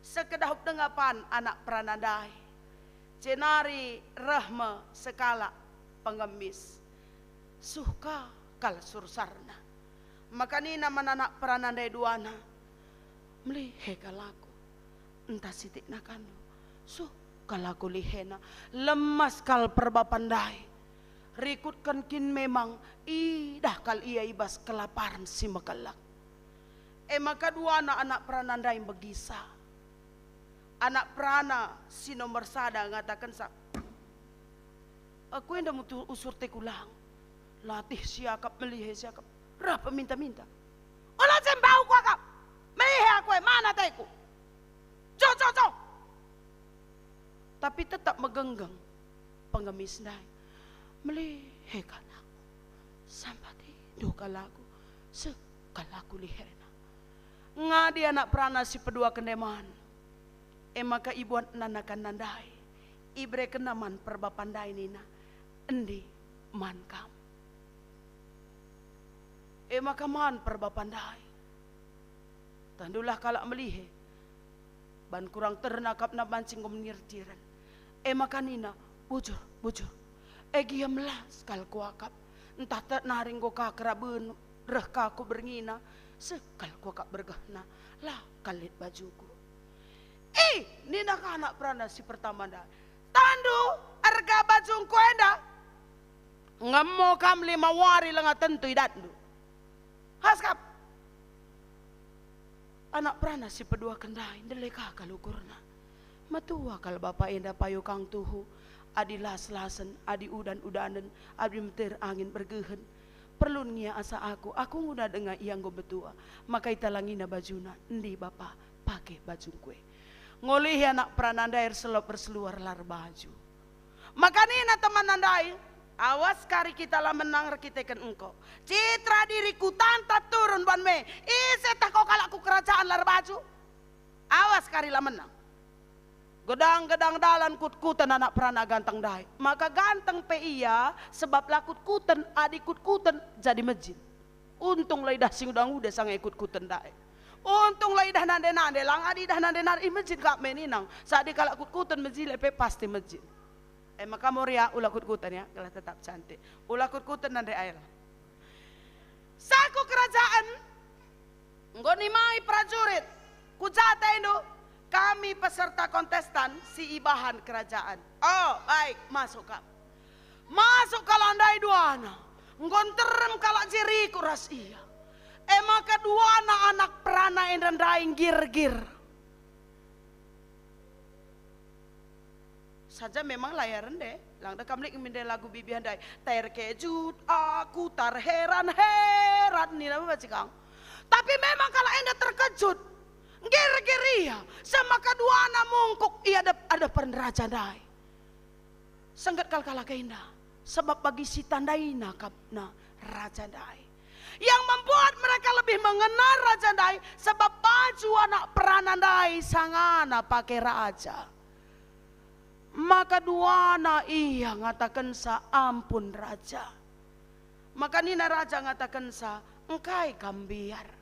Speaker 5: Sekedahuk dengapan anak pranandai. Cenari rahma sekala pengemis. Suka kal sursarna. Maka nina mananak peranandai duana. Melihe kalaku. Entah sitik nakanu. Kalaku lihena. Lemas kal perbapandai. Rikutkan kin memang. Idah kal ia ibas kelaparan si mekelak. Maka dua anak peranandai begisa. Anak perana si nomor sada ngatakan sa. Aku yang mutu usur tekulang. Latih siakap melihe siakap. Rapa minta-minta. Olah sembau ku akap. Melihe aku mana teku. Co. Tapi tetap megenggeng. Pengemis nai. Melihe kan aku. Sampati duka lagu. Sekalaku lihena. Ngadi anak perana si pedua kendeman. Maka ibuan nanakan nandai. Ibre kenaman perbapandai nina. Endi man kam. Maka man perbapandai. Tandulah kalak melihe. Ban kurang ternakap na bancing menirtiran. Maka nina bujur. Gia melas kal kuakap. Entah tak naring ko kakeraben. Reh kaku berngina. Sekal kuakap bergahna. Lah kalit bajuku. Nina ka anak perana si pertama dah. Tandu harga bajung kuenda. Ngemo kam 5 wari lenga tentu idatdu. Haskap. Anak prana si pedua kendai deleka kalukurna. Matua kal bapa enda payu kang tuhu. Adi las-lasen, adi udan-udanen, adi meter angin bergehen. Perlu ngia asa aku nguda dengar iang go betua. Maka italangina bajuna, endi bapa pakai baju kue. Ngolihi anak pranandair selop berseluar lar baju. Maka nina teman nandai, awas kari kita lah menang rekitekan engkau. Citra diriku tanta turun ban me. Ise tak kau kalakku kerajaan lar baju. Awas kari lah menang. Gedang-gedang dalan kut-kutan anak perana ganteng dai. Maka ganteng pe iya sebab lakut kutan adik kut-kutan jadi mejin. Untung lah idah sing udang udah sang ikut kutan dai. Untung lah idah nande-nande lang adi dah nande-nande mejin kak meninang. Saat di kalak kut-kutan mejin lepe pasti mejin. Maka moria ulah kut-kutan ya, kalau tetap cantik. Ulah kut-kutan nande air. Saku kerajaan ngonimai prajurit kujata Indo. Kami peserta kontestan si ibahan kerajaan. Oh baik, masuk kak. Masuk kalandai duana. Ngonterem kalak jiriku ras iya. Maka duana anak perana yang rendaing gir-gir. Saja memang layar rende. Langda kamlik minde lagu bibi handai. Terkejut aku terheran-heran. Ini nama baca kang. Tapi memang kalau anda terkejut. Gir-giria sama kedua anak mungkuk ia ada penraja dai. Senggat kal-kala keindah sebab bagi si tandaina kapna raja dai. Yang membuat mereka lebih mengenal raja dai sebab baju anak peranan dai sangana pakai raja. Maka dua anak iya ngatakan sa ampun raja. Maka nina raja ngatakan sa engkai kambiar.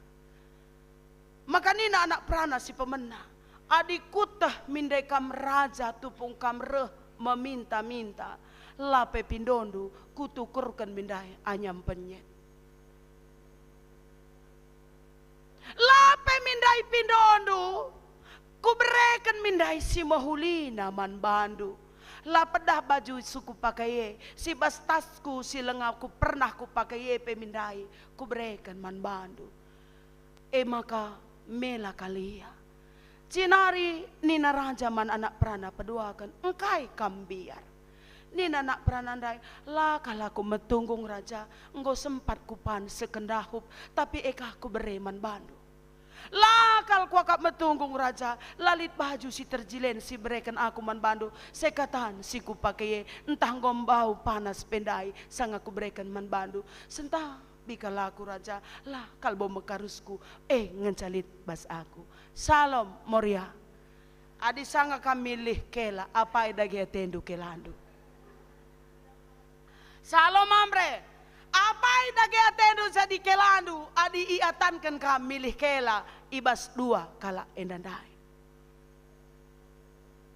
Speaker 5: Maka nina anak prana si pemena. Adik kutah mindai kam raja tupung kam reh meminta-minta. Lape pindondu kutukurkan mindai anyam penyet. Lape mindai pindondu kuberikan mindai si mahulina man bandu. Lapedah baju suku pakai si bastasku si lengapku pernah ku pakai pemindai kuberikan man bandu. Maka mela kalia. Cinari nina raja man anak prana peduakan engkai kambiar. Nina anak prana ndai lah kalaku metunggung raja engkau sempat kupan sekendahup tapi eka ku bereman bandu. Lah kal kuakap metunggung raja lalit baju si terjilen si bereken aku man bandu sekatan si ku pakai entah gombau panas pendai sang aku bereken man bandu sentah bikala aku raja lah kalbo mekarusku ngencalit bas aku. Salom moria. Adi sanga kamilih kela apa idagi tendu kelandu. Salom ambre. Apa idagi tendu jadi kelandu adi iatankan kamilih kela ibas 2 kala endandai.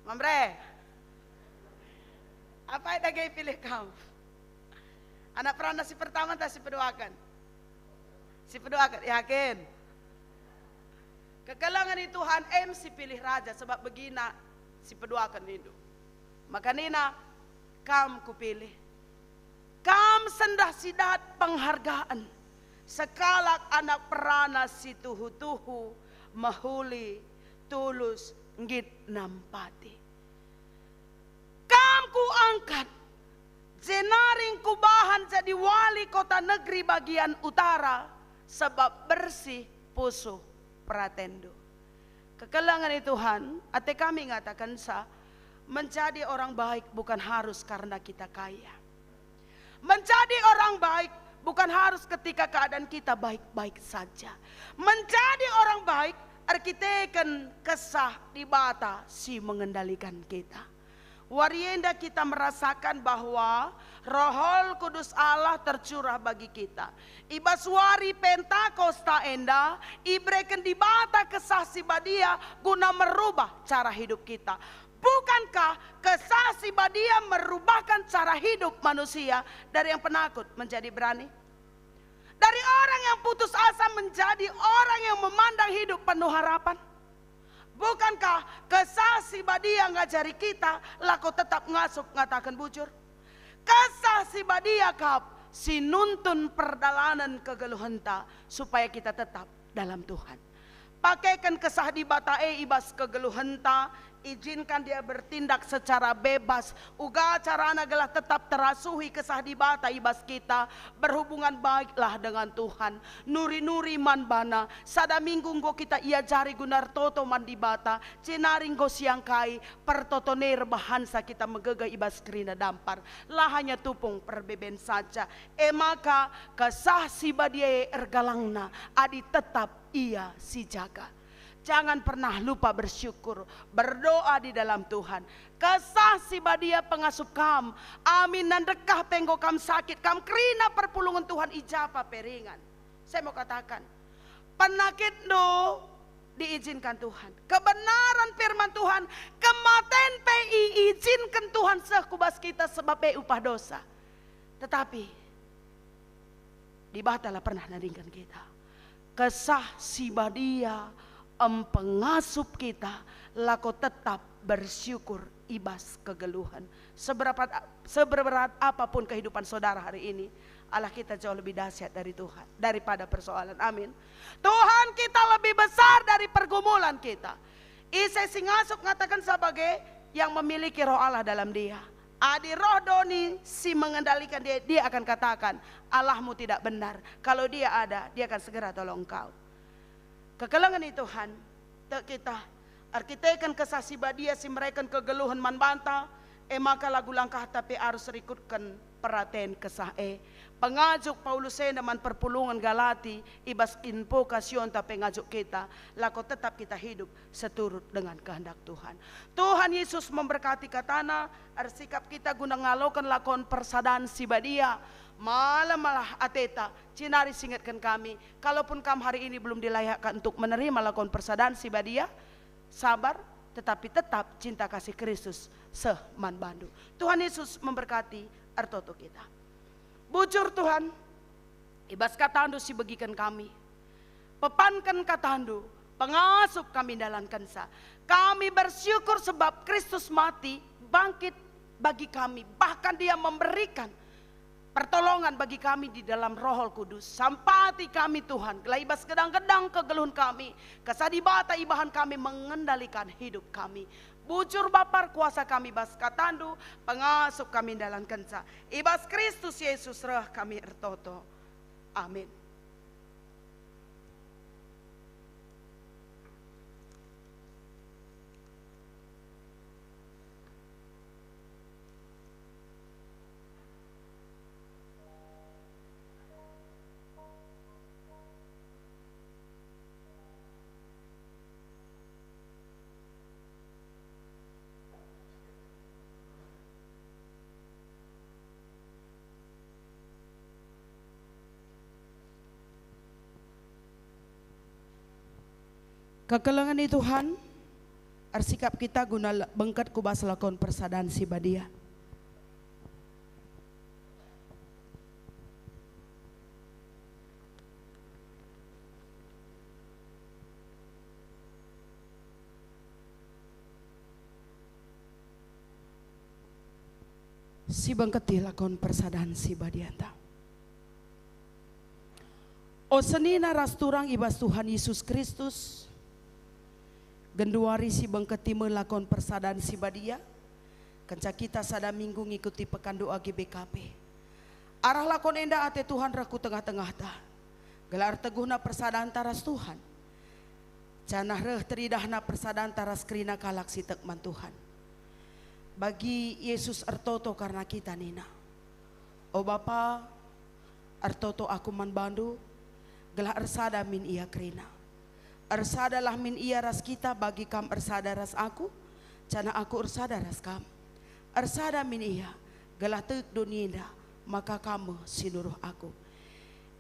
Speaker 5: Mambre. Apa idagi pilih kamu? Anak perana si pertama tak si pedoakan. Si pedoakan, yakin. Kekelangan itu Tuhan si pilih raja sebab begina si pedoakan itu. Maka nina kam kupilih. Kam sendah sidat penghargaan. Sekalak anak perana si tuhu-tuhu mahuli tulus ngit nampati. Kam ku angkat. Jenaring kubahan jadi wali kota negeri bagian utara sebab bersih pusuh pratendo. Kekelangan itu Tuhan, ate kami ngatakan sa menjadi orang baik bukan harus karena kita kaya. Menjadi orang baik bukan harus ketika keadaan kita baik-baik saja. Menjadi orang baik arkiteken kesah di bata si mengendalikan kita. Warienda kita merasakan bahwa Rohul Kudus Allah tercurah bagi kita. Ibaswari Pentakosta enda ibreken di bata kesah si badia guna merubah cara hidup kita. Bukankah kesah si badia merubahkan cara hidup manusia dari yang penakut menjadi berani? Dari orang yang putus asa menjadi orang yang memandang hidup penuh harapan. Bukankah kesah si badia ngajari kita laku tetap ngasup ngatakan bujur? Kesah si badia kap si nuntun perdalanan kegeluhenta supaya kita tetap dalam Tuhan. Pakaikan kesah di batae ibas kegeluhenta, izinkan dia bertindak secara bebas. Uga carana gelah tetap terasuhi kesah di bata ibas kita. Berhubungan baiklah dengan Tuhan. Nuri-nuri man bana. Sada minggu nggo kita ia jari gunar toto man di bata. Cinaring go siang kai. Pertotoner bahansa kita megega ibas kerina dampar. Lah hanya tupung perbeben saja. Maka kesah si badie ergalangna. Adi tetap ia si jaga. Jangan pernah lupa bersyukur, berdoa di dalam Tuhan. Kesah si badia pengasup kam, amin dan dekah tenggo kam sakit, kam kerina perpulungan Tuhan ijapa peringan. Saya mau katakan, penakit do diizinkan Tuhan. Kebenaran firman Tuhan, kematen PI izinkan Tuhan sekubas kita sebab upah dosa. Tetapi, dibatalah pernah naringkan kita. Kesah si badia pengasup kita laku tetap bersyukur ibas kegeluhan. Seberat apapun kehidupan saudara hari ini, Allah kita jauh lebih dahsyat dari Tuhan, daripada persoalan. Amin. Tuhan kita lebih besar dari pergumulan kita. Isa singasup mengatakan sebagai yang memiliki roh Allah dalam dia. Adi roh doni si mengendalikan dia, dia akan katakan Allahmu tidak benar. Kalau dia ada, dia akan segera tolong kau. Kekelangan itu Tuhan, kita arkitekan kesah si badia si mereka kegeluhan man banta, maka lagu langkah tapi harus rikutkan perhatian kesah pengajuk Paulus man perpulungan Galati ibas invokasyon tapi ngajuk kita laku tetap kita hidup seturut dengan kehendak Tuhan. Tuhan Yesus memberkati katana arsikap kita guna ngalokan lakon persadaan si badia. Malah ateta cinari singatkan kami, kalaupun kamu hari ini belum dilayakkan untuk menerima lakon persadaan si badia, sabar tetapi tetap cinta kasih Kristus seman bandu. Tuhan Yesus memberkati artoto kita. Bujur Tuhan, ibas katandu si bagikan kami, pepankan katandu, pengasup kami dalam kansa. Kami bersyukur sebab Kristus mati, bangkit bagi kami, bahkan dia memberikan pertolongan bagi kami di dalam Roh Kudus. Sampati kami Tuhan, laibas gedang-gedang kegeluhan kami, kesadibata ibahan kami mengendalikan hidup kami. Bujur Bapar kuasa kami bas katandu, pengasup kami dalam kenca. Ibas Kristus Yesus reh kami ertoto. Amin. Kekelangan itu Tuhan, arsikap kita guna bengkat kubas lakon persadaan si badia. Si bengketi lakon persadaan si badianta. O senina rasturang ibas Tuhan Yesus Kristus. Genduari si bengketi melakon persadaan si badia. Kenca kita sada minggu ngikuti pekan doa GBKP. Arah lakon enda ate Tuhan raku tengah-tengah ta. Gelar teguhna persadaan taras Tuhan. Canah reh teridahna persadaan taras kerina kalak si tekman Tuhan. Bagi Yesus ertoto karena kita nina. O Bapa, ertoto aku man bandu. Gelah ersada min ia kerina. Ersadalah min ia ras kita bagi kam ersada ras aku, cana aku ersada ras kam. Ersada min ia, gelah tek dunia maka kamu sinuruh aku.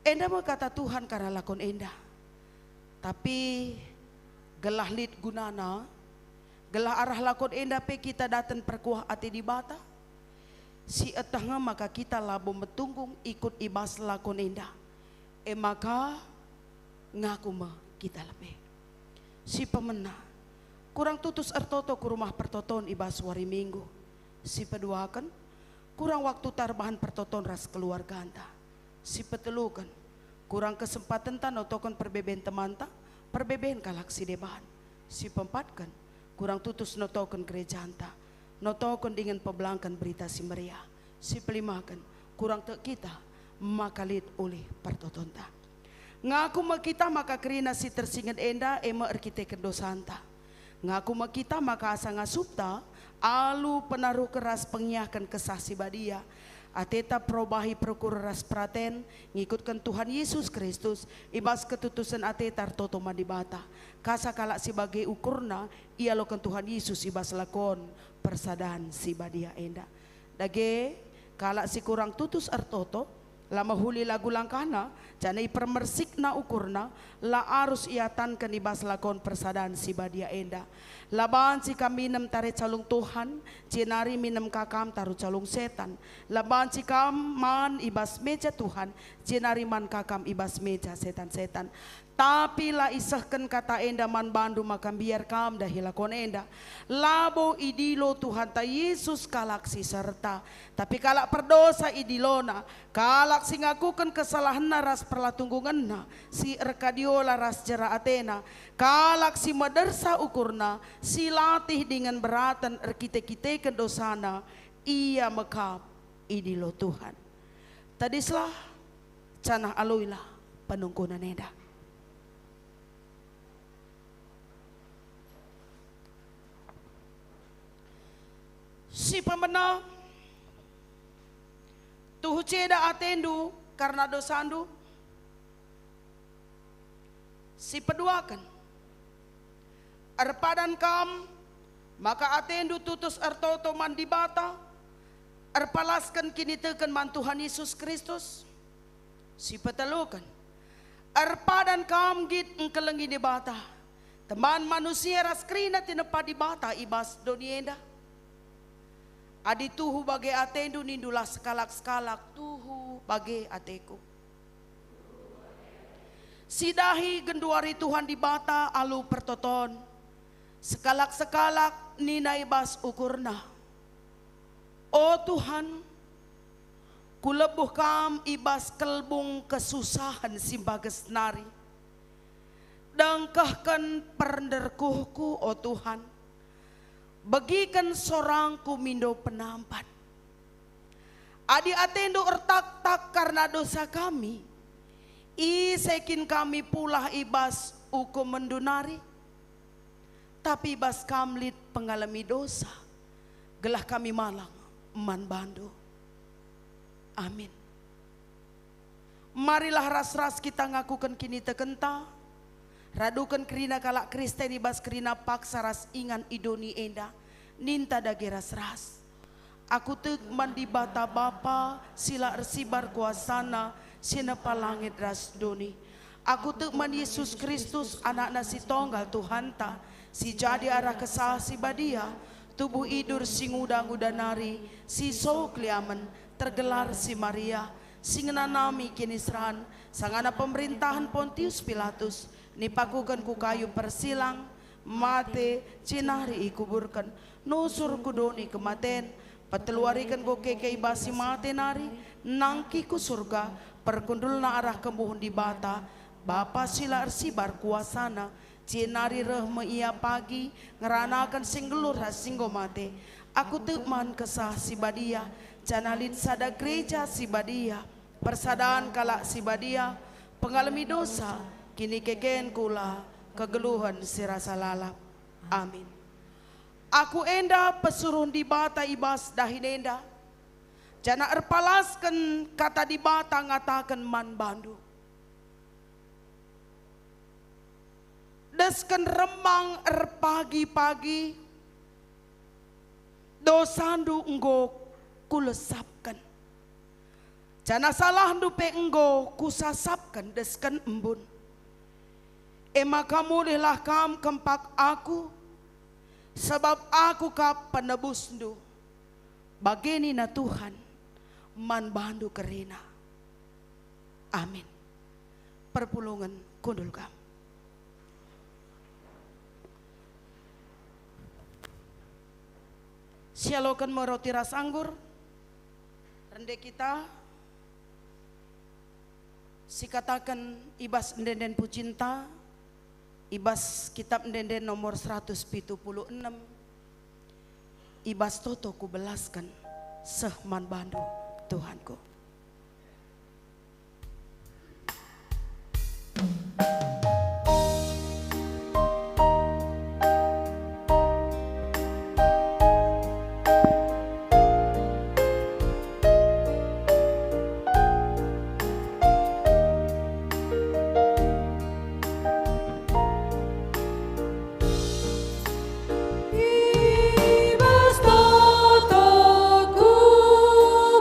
Speaker 5: Enda mau kata Tuhan karena lakon enda. Tapi gelah lid gunana, gelah arah lakon enda pe kita datang perkuah ati di bata. Si etahnya maka kita labo metunggung ikut ibas lakon enda. Maka ngaku mah kita lebih. Si pemenang kurang tutus ertoto ku rumah pertoton ibas wari minggu. Si peduakan, kurang waktu tarbahan pertoton ras keluarga anta. Si petelukan, kurang kesempatan tan otokan perbeben temanta, perbeben kalak si debahan. Si pempatkan, kurang tutus notokan gereja anta, notokan dengan pebelangkan berita si meriah. Si pelimakan, kurang te kita makalit oleh pertotonta. Ngaku makita maka kerina si tersingan enda ema erkiteken dosanta. Ngaku makita maka asa ngasupta alu penaruh keras pengiahkan kesah si badia. Ateta probahi prokur ras praten ngikutkan Tuhan Yesus Kristus ibas ketutusan ateta toto madibata. Kasa kalak si bagai ukurna ia lokan Tuhan Yesus ibas lakon persadaan si badia enda. Dage kalak si kurang tutus artoto lama huli lagu langkana janai permersik na ukurna la arus iatan kanibas lakon persadaan si badia enda. Laban si kami nem tare calung Tuhan, cinari minem kakam taru calung setan. Laban si kam man ibas meja Tuhan, cinari man kakam ibas meja setan-setan. Tapi la isahkan kata enda man bandu makam biar kam dah hilakon enda. Labo idilo Tuhan ta Yesus kalak si serta. Tapi kalak perdosa idilona, kalak si ngakukan kesalahan ras perlatunggungan na, si erkadiola ras jera atena. Kalak si madersa ukurna, si latih dengan beratan erkite-kite dosana, ia mekap idilo Tuhan. Tadislah canah aloilah penungkunan enda. Si pemena tuh ceda atendu karena dosandu. Si peduakan arpadan kam maka atendu tutus artoto mandibata arpalaskan kini teken man Tuhan Yesus Kristus. Si petelukan arpadan kam git engkelengi dibata teman manusia raskrina tinepa dibata ibas donienda. Adi tuhu bagai atendu nindulah sekalak-sekalak tuhu bagai ateku. Sidahi genduari Tuhan di bata alu pertoton. Sekalak-sekalak nina ibas ukurna. Oh Tuhan, kulebuh kam ibas kelbung kesusahan simbages nari. Dangkahkan perenderkuhku oh Tuhan. Bagikan sorangku mindo penampan. Adi atendo ertak-tak karena dosa kami. Isekin kami pula ibas uku mendunari. Tapi ibas kamlit pengalami dosa. Gelah kami malang man bando. Amin. Marilah ras-ras kita ngakukan kini tekenta. Radukan kerina kalak Kristen ibas kerina paksa ras ingan idoni enda ninta dage ras. Aku tek mandi bata bapa sila ersibar kuasana sina palangit ras doni. Aku tek man Yesus Kristus anak nasi tonggal Tuhan ta si jadi arah kesal si badia tubuh idur si ngudang nari si sokliamen tergelar si Maria singenanami kinisran sangana pemerintahan Pontius Pilatus. Nipakukan ku kayu persilang, mate, cinari ikuburkan, nusur kudoni kematen, peteluarikan ku keke ibasi mate nari, nangki ku surga, perkundul na arah kemuhun di bata, bapa sila ersibar kuasana, cinari rehme ia pagi, ngeranakan singgelur singgo mate, aku tekman kesah si badia, canalin sada gereja si badia, persadaan kalak si badia, pengalami dosa, kini keken kula kegeluhan si rasa lalap. Amin. Aku enda pesuruh di bata ibas dahinenda. Jana erpalaskan kata di bata ngatakan man bandu. Desken remang erpagi-pagi. Dosandu enggo kulesapkan. Jana salah dupe enggo kusasapkan desken embun. Ema kamu lihlah kam kempak aku, sebab aku kap penebusndu. Bageni na Tuhan, man bandu kerina. Amin. Perpulungan kundul kam. Sialokan mo roti ras anggur. Rende kita sikatakan ibas ndenden pucinta. Ibas kitab ndenden nomor 176. Ibas toto ku belaskan sehman bandu Tuhanku.
Speaker 2: Ibas toto ku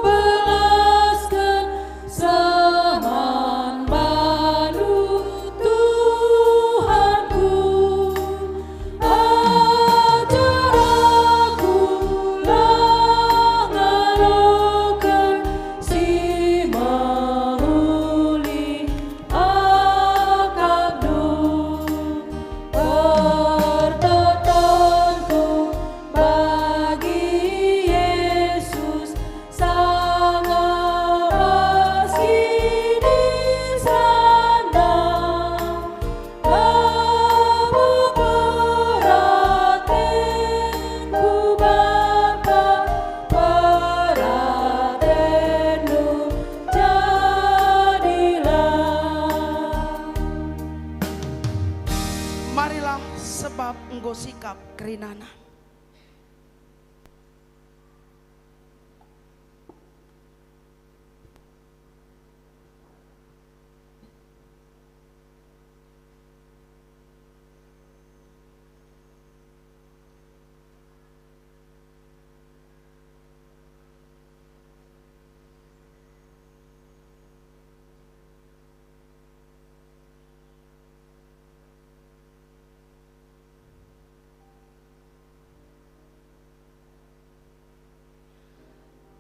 Speaker 2: belaskan seman bandu Tuhanku. Ajar aku langalokan si mahuli akabdu. Pertotonku bagi Yesus sang meski di sana. Kamu peratenku Bapa, peratenmu jadilah.
Speaker 5: Marilah sebab engkau sikap kerinana.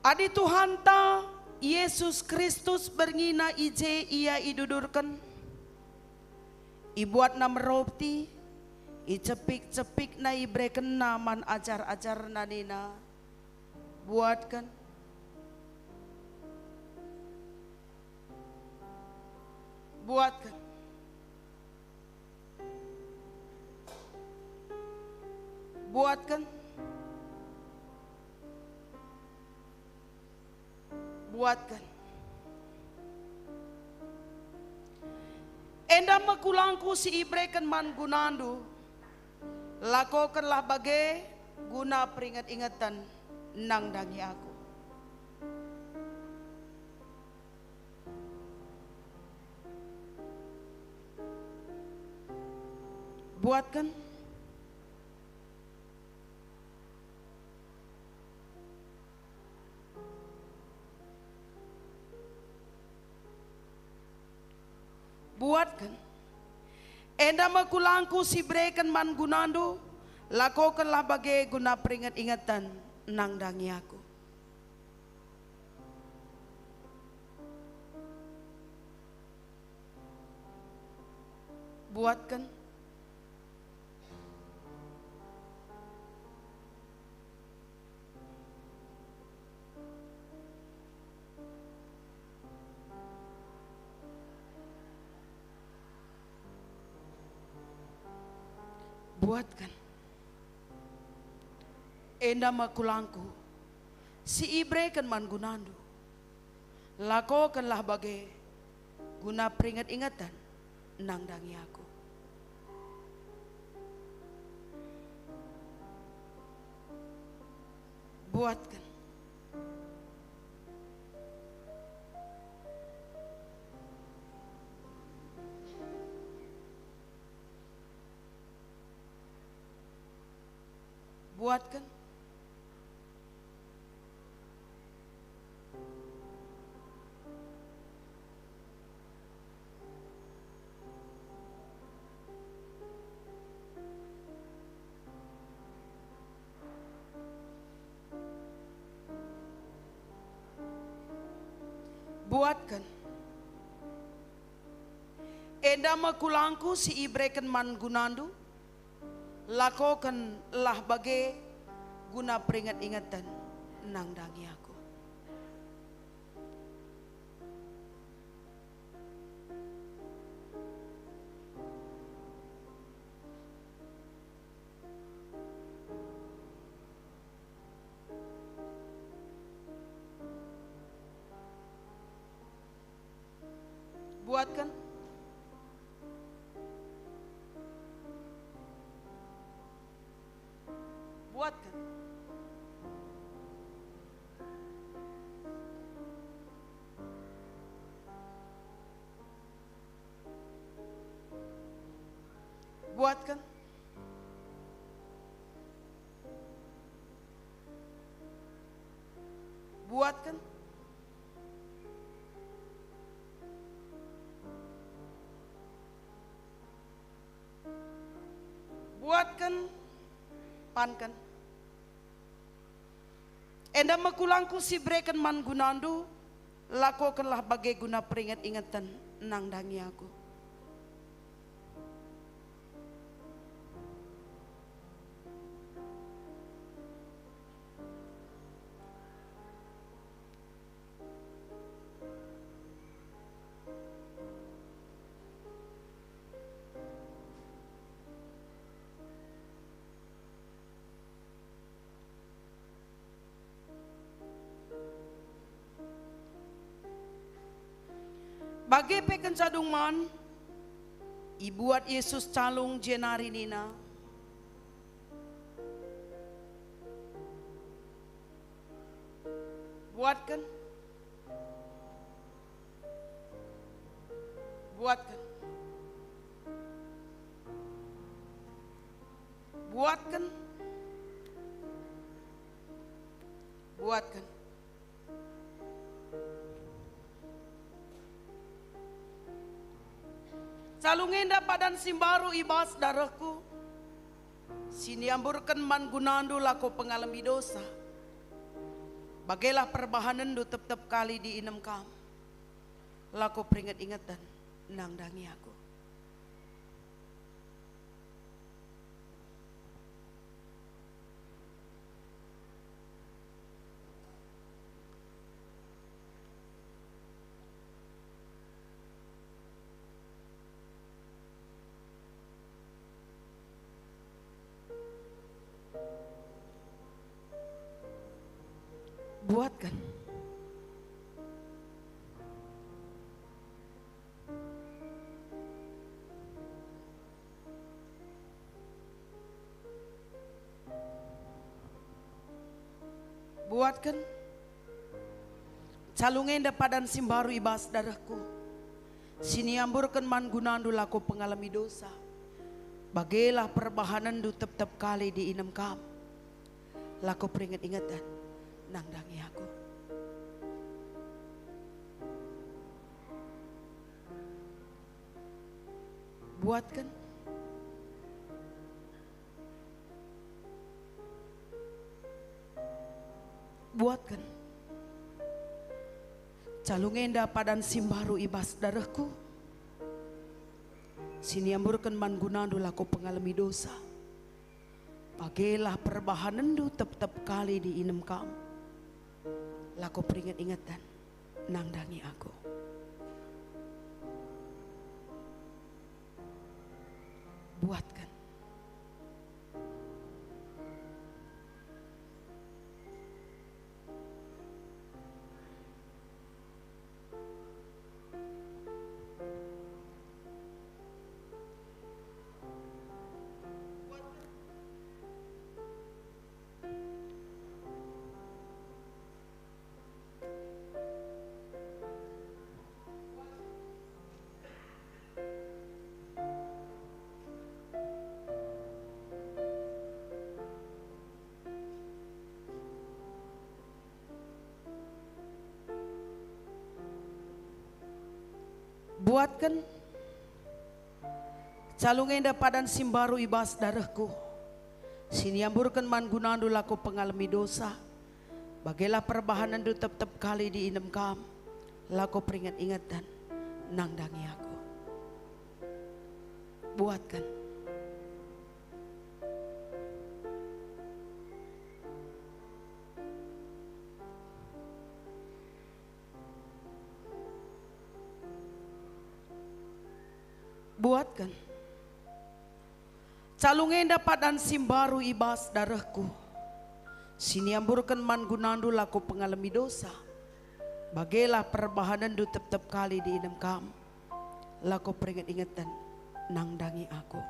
Speaker 5: Adi Tuhan ta Yesus Kristus berngina ije ia idudurkan. Ibuat nam roti, icepik-cepik na ibreken naman ajar-ajar nanina. Buatkan. Buatkan. Buatkan. Buatkan. Enda makulangku si ibreken man gunandu. Lakokanlah bagai guna peringat-ingatan nang dangi aku. Buatkan. Buatkan. Enda makulangku si breken man gunandu. Lakokanlah bagai guna peringat-ingatan nang dangi aku. Buatkan. Buatkan. Enda makulangku si ibreken man gunandu. Lakokanlah bagai guna peringat-ingatan nang dangi aku. Buatkan. Buatkan. Buatkan. Enda makulangku si ibreken man gunandu. Lakokanlah bagai guna peringat-ingatan nangdangi aku. Buatkan. Buatkan. Buatkan. Buatkan. Buatkan. Pankan. Enda makulangku si breken man gunandu, lakukanlah bagai guna peringat-ingatan nangdangi aku. Bagi peken cadungman, ibuat Yesus calung jenari nina. Buatkan. Buatkan. Buatkan. Buatkan. Calungenda padan simbaru ibas darahku, sini amburkan man gunandu lako pengalami dosa. Bagailah perbahanan du tep-tep kali di inem kam, lako peringat-ingatan nangdangi aku. Buatkan. Buatkan. Calungenda padan simbaru ibas darahku, sini amburkan man gunandu lako pengalami dosa. Bagailah perbahanan du tep-tep kali di inem kam, lako peringat-ingatan nangdangi aku. Buatkan. Buatkan. Calungenda padan simbaru ibas darahku, sini amburkan man gunandu lako pengalami dosa. Bagailah perbahanan du tep-tep kali di inem kam, lako peringat-ingatan nangdangi aku. Buatkan. Buatkan. Calungenda padan simbaru ibas darahku, sini amburkan man gunandu lako pengalami dosa. Bagailah perbahanan du tep-tep kali di inem kam, lako peringat-ingatan nangdangi aku. Buatkan. buatkan. Calungenda padan simbaru ibas darahku. Siniamburkan man gunandu laku pengalami dosa. Bagelah perbahanan du tep-tep kali di inem kam. Laku peringat-ingatan nangdangi aku.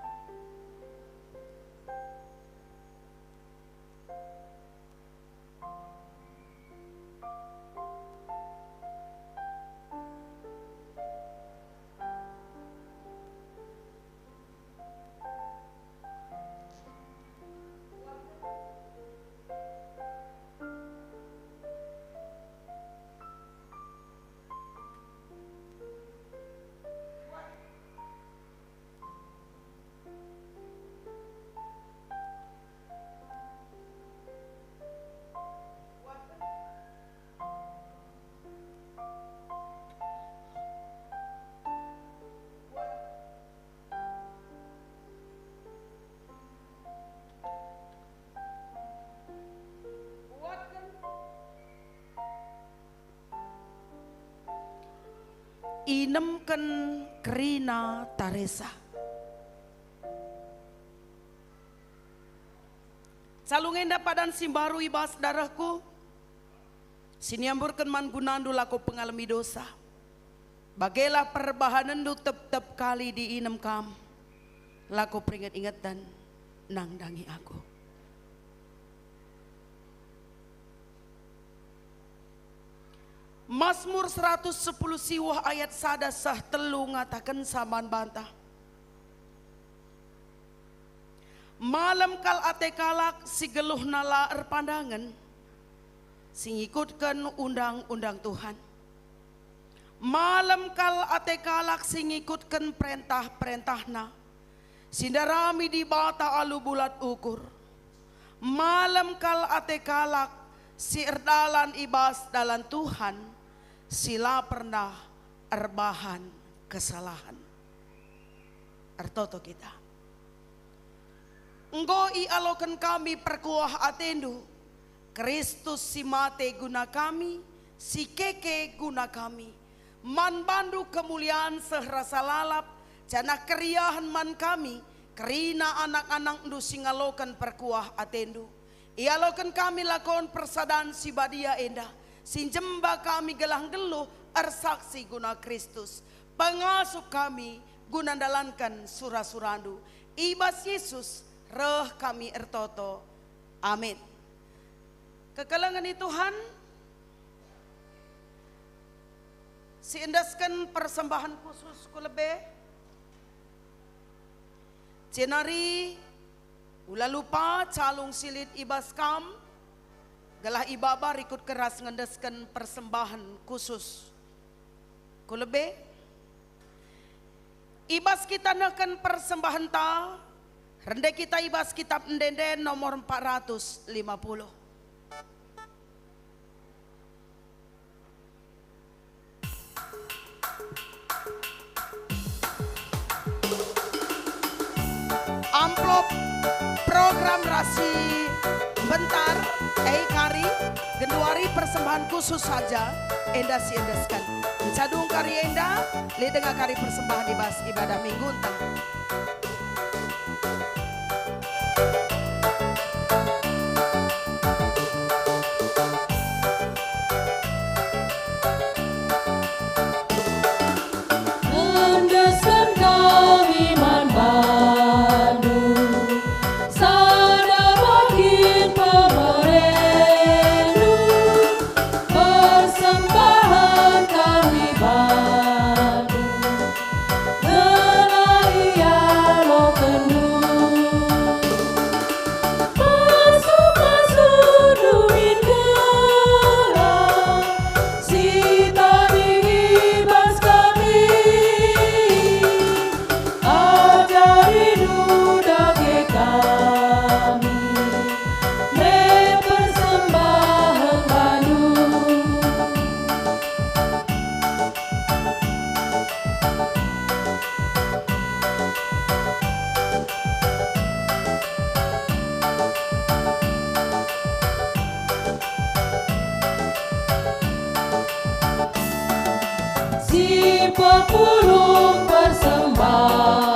Speaker 5: Inemken kerina Teresa. Calungenda padan simbaru ibas darahku. Siniamburkan man gunandu laku pengalami dosa. Bagelah perbahanan du tep-tep kali di inem kam. Laku peringat-ingat dan nangdangi aku. Mazmur 110 siwah ayat sada sah telu ngatakan saman bantah. Malam kal ate kalak si geluh nala erpandangan, sing ikutkan undang-undang Tuhan. Malam kal ate kalak sing ikutkan perintah-perintahna, sindarami di bata alu bulat ukur. Malam kal ate kalak si erdalan ibas dalan Tuhan, sila pernah erbahan kesalahan. Ertoto kita. Enggo i alokan kami perkuah atendu. Kristus si mate guna kami, si keke guna kami. Man bandu kemuliaan sehrasa lalap, jana keriahan man kami, kerina anak-anak ndu singalokan perkuah atendu. Ialokan kami lakon persadaan si badia endah. Sinjemba kami gelang geluh ersaksi guna Kristus. Pengasuh kami guna dalankan surah-surandu. Ibas Yesus reh kami ertoto. Amin. Kekelangan Tuhan, siendaskan persembahan khusus kulebe. Cenari ulah lupa calung silit ibas kam. Galah ibabar ikut keras ngendeskan persembahan khusus. Kulebe ibas kita nakan persembahan ta, rendah kita ibas kitab ndenden nomor 450. Amplop program rasi bentar kari genduari persembahan khusus saja enda si endaskan cadung kari enda li dengan kari persembahan ibas ibadah minggu entah.
Speaker 2: Endaskan kami man Bandung, sada makin pemerendu, persembahan kami Bandung, denai lo kendung, masuk duit gelang, si tadi ibas kami. Ajari duda ke kami, me persembahan Bandung. Si pepulung persembahan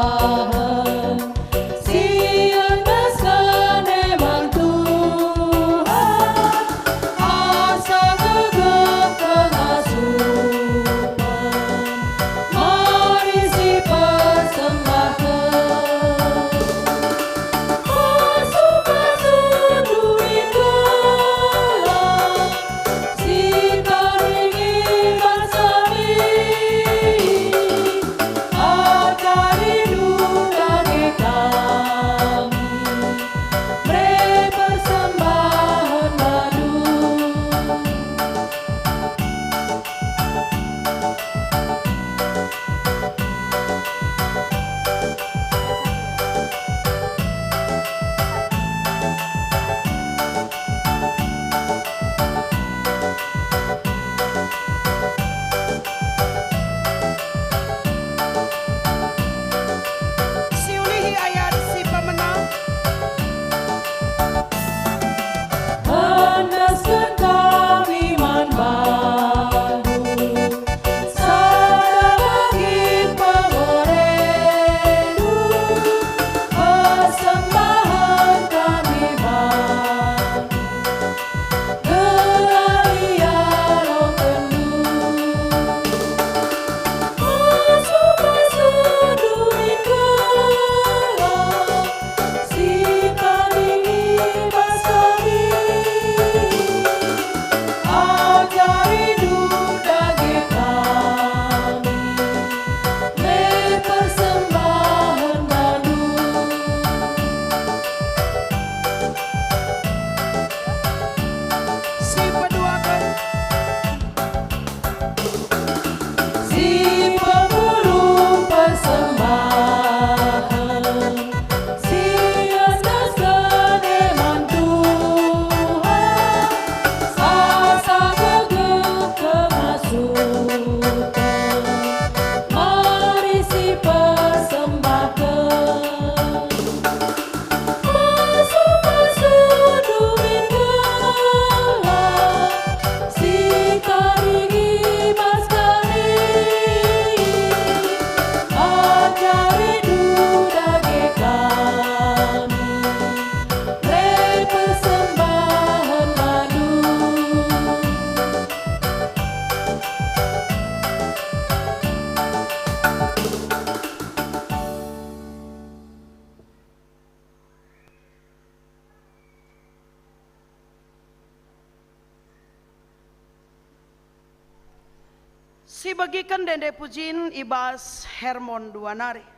Speaker 5: Si bagikan dende pujin ibas Hermon Duanari.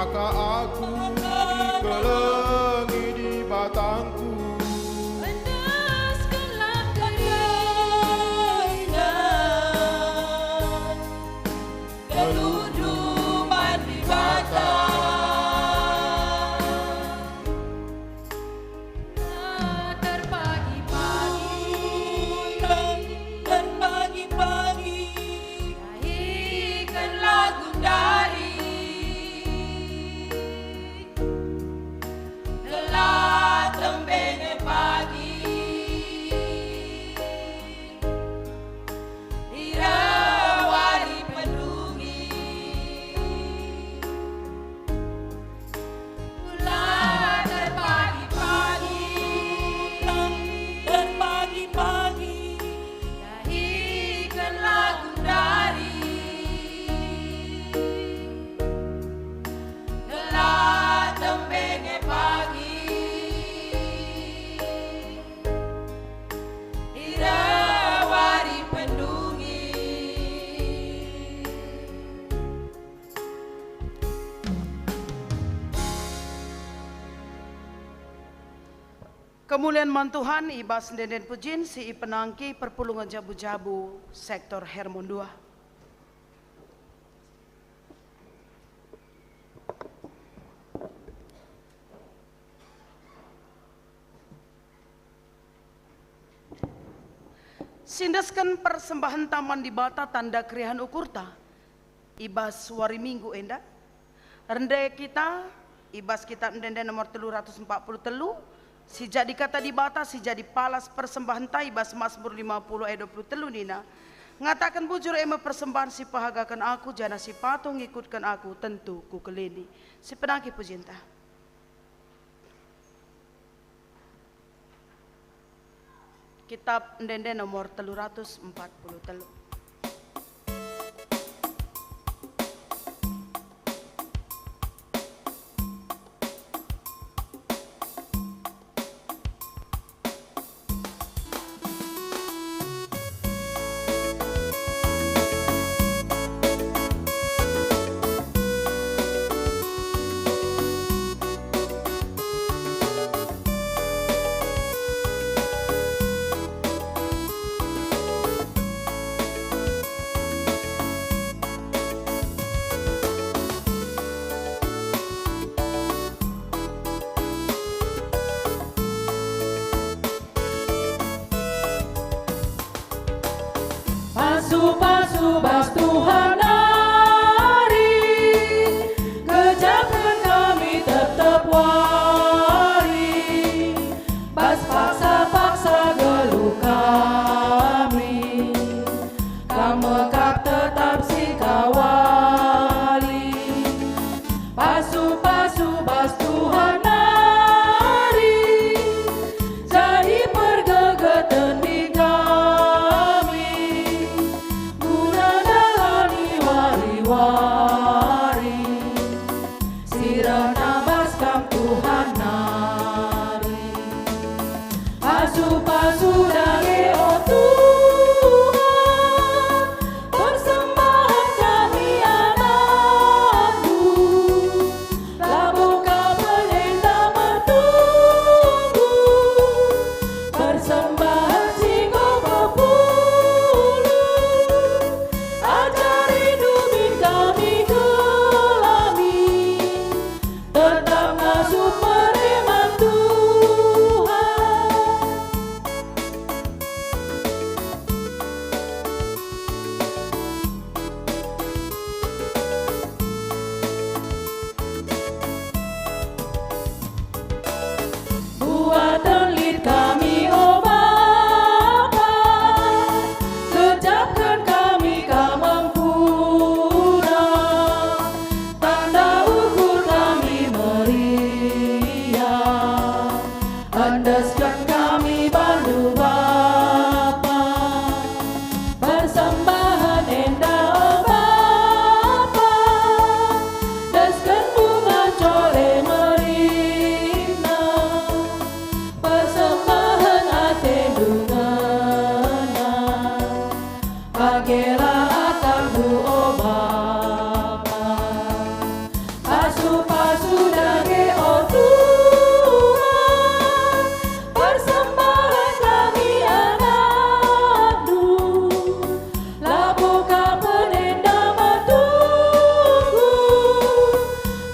Speaker 6: maka aku dikelengi di batangku.
Speaker 2: Endaskanlah keinginan, geluduk
Speaker 5: Kemuliaan mantuhan ibas denden pujin si penangki perpulungan jabu-jabu sektor Hermon 2. Sindaskan persembahan taman di bata tanda kerihan ukurta ibas wari minggu enda rende kita ibas kitab denden nomor 340 telu si jadi kata di bata si jadi palas persembahan ta ibas Mazmur 50 ayat 20 telu nina ngatakan bujur ema persembahan si pahagakan aku jana si patung ngikutkan aku tentu ku kelini si penangki pujinta. Kitab Ndende nomor 340 telu.
Speaker 2: Pasu-pasu bas Tuhan hari, kejapkan kami tetap wari, bas paksa-paksa geluh kami, kamekap tetap si kawali. Pasu-pasu bas Tuhan hari, jadi pergegeten di kami, wari sirana baskam Tuhan nari pasu-pasu dage oh Tuhan persembahan kami anakmu labuka penenda menunggu persembahan singgo pepulu ajari dumin kami gelami tetap ngasuh pereman Tuhan. Buat telit kami oh Bapa, kejapkan kami kamempuna, tanda ukur kami meriah, andaskan kami bantu Bapa, persembahan endah oh Bapa, daskan bunga cole merina, persembahan ate dungana, bagela atang du oh Bapa, pasu-pasu dage oh Tuhan, persembahan kami anakmu, labuka penenda menunggu,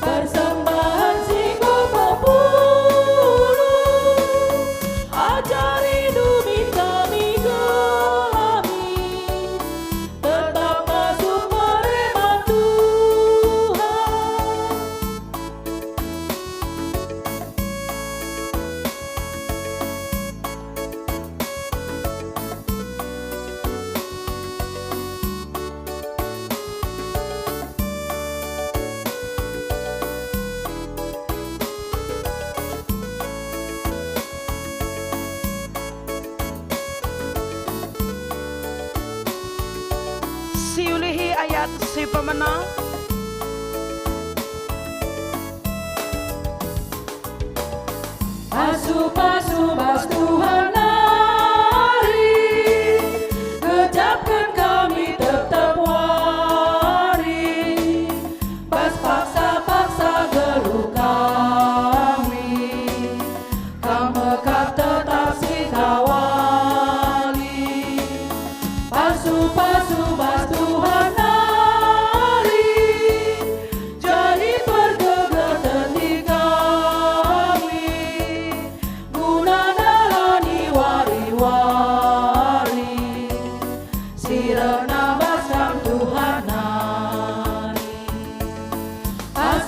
Speaker 2: persembahan singgo pepulu, ajari dumin kami gelami, tetap masuk pereman Tuhan.
Speaker 5: Siulihi ayat si pemenang.
Speaker 2: Pasu-pasu bas Tuhan hari, kejapkan kami tetap wari, bas paksa-paksa geluh kami, kamekap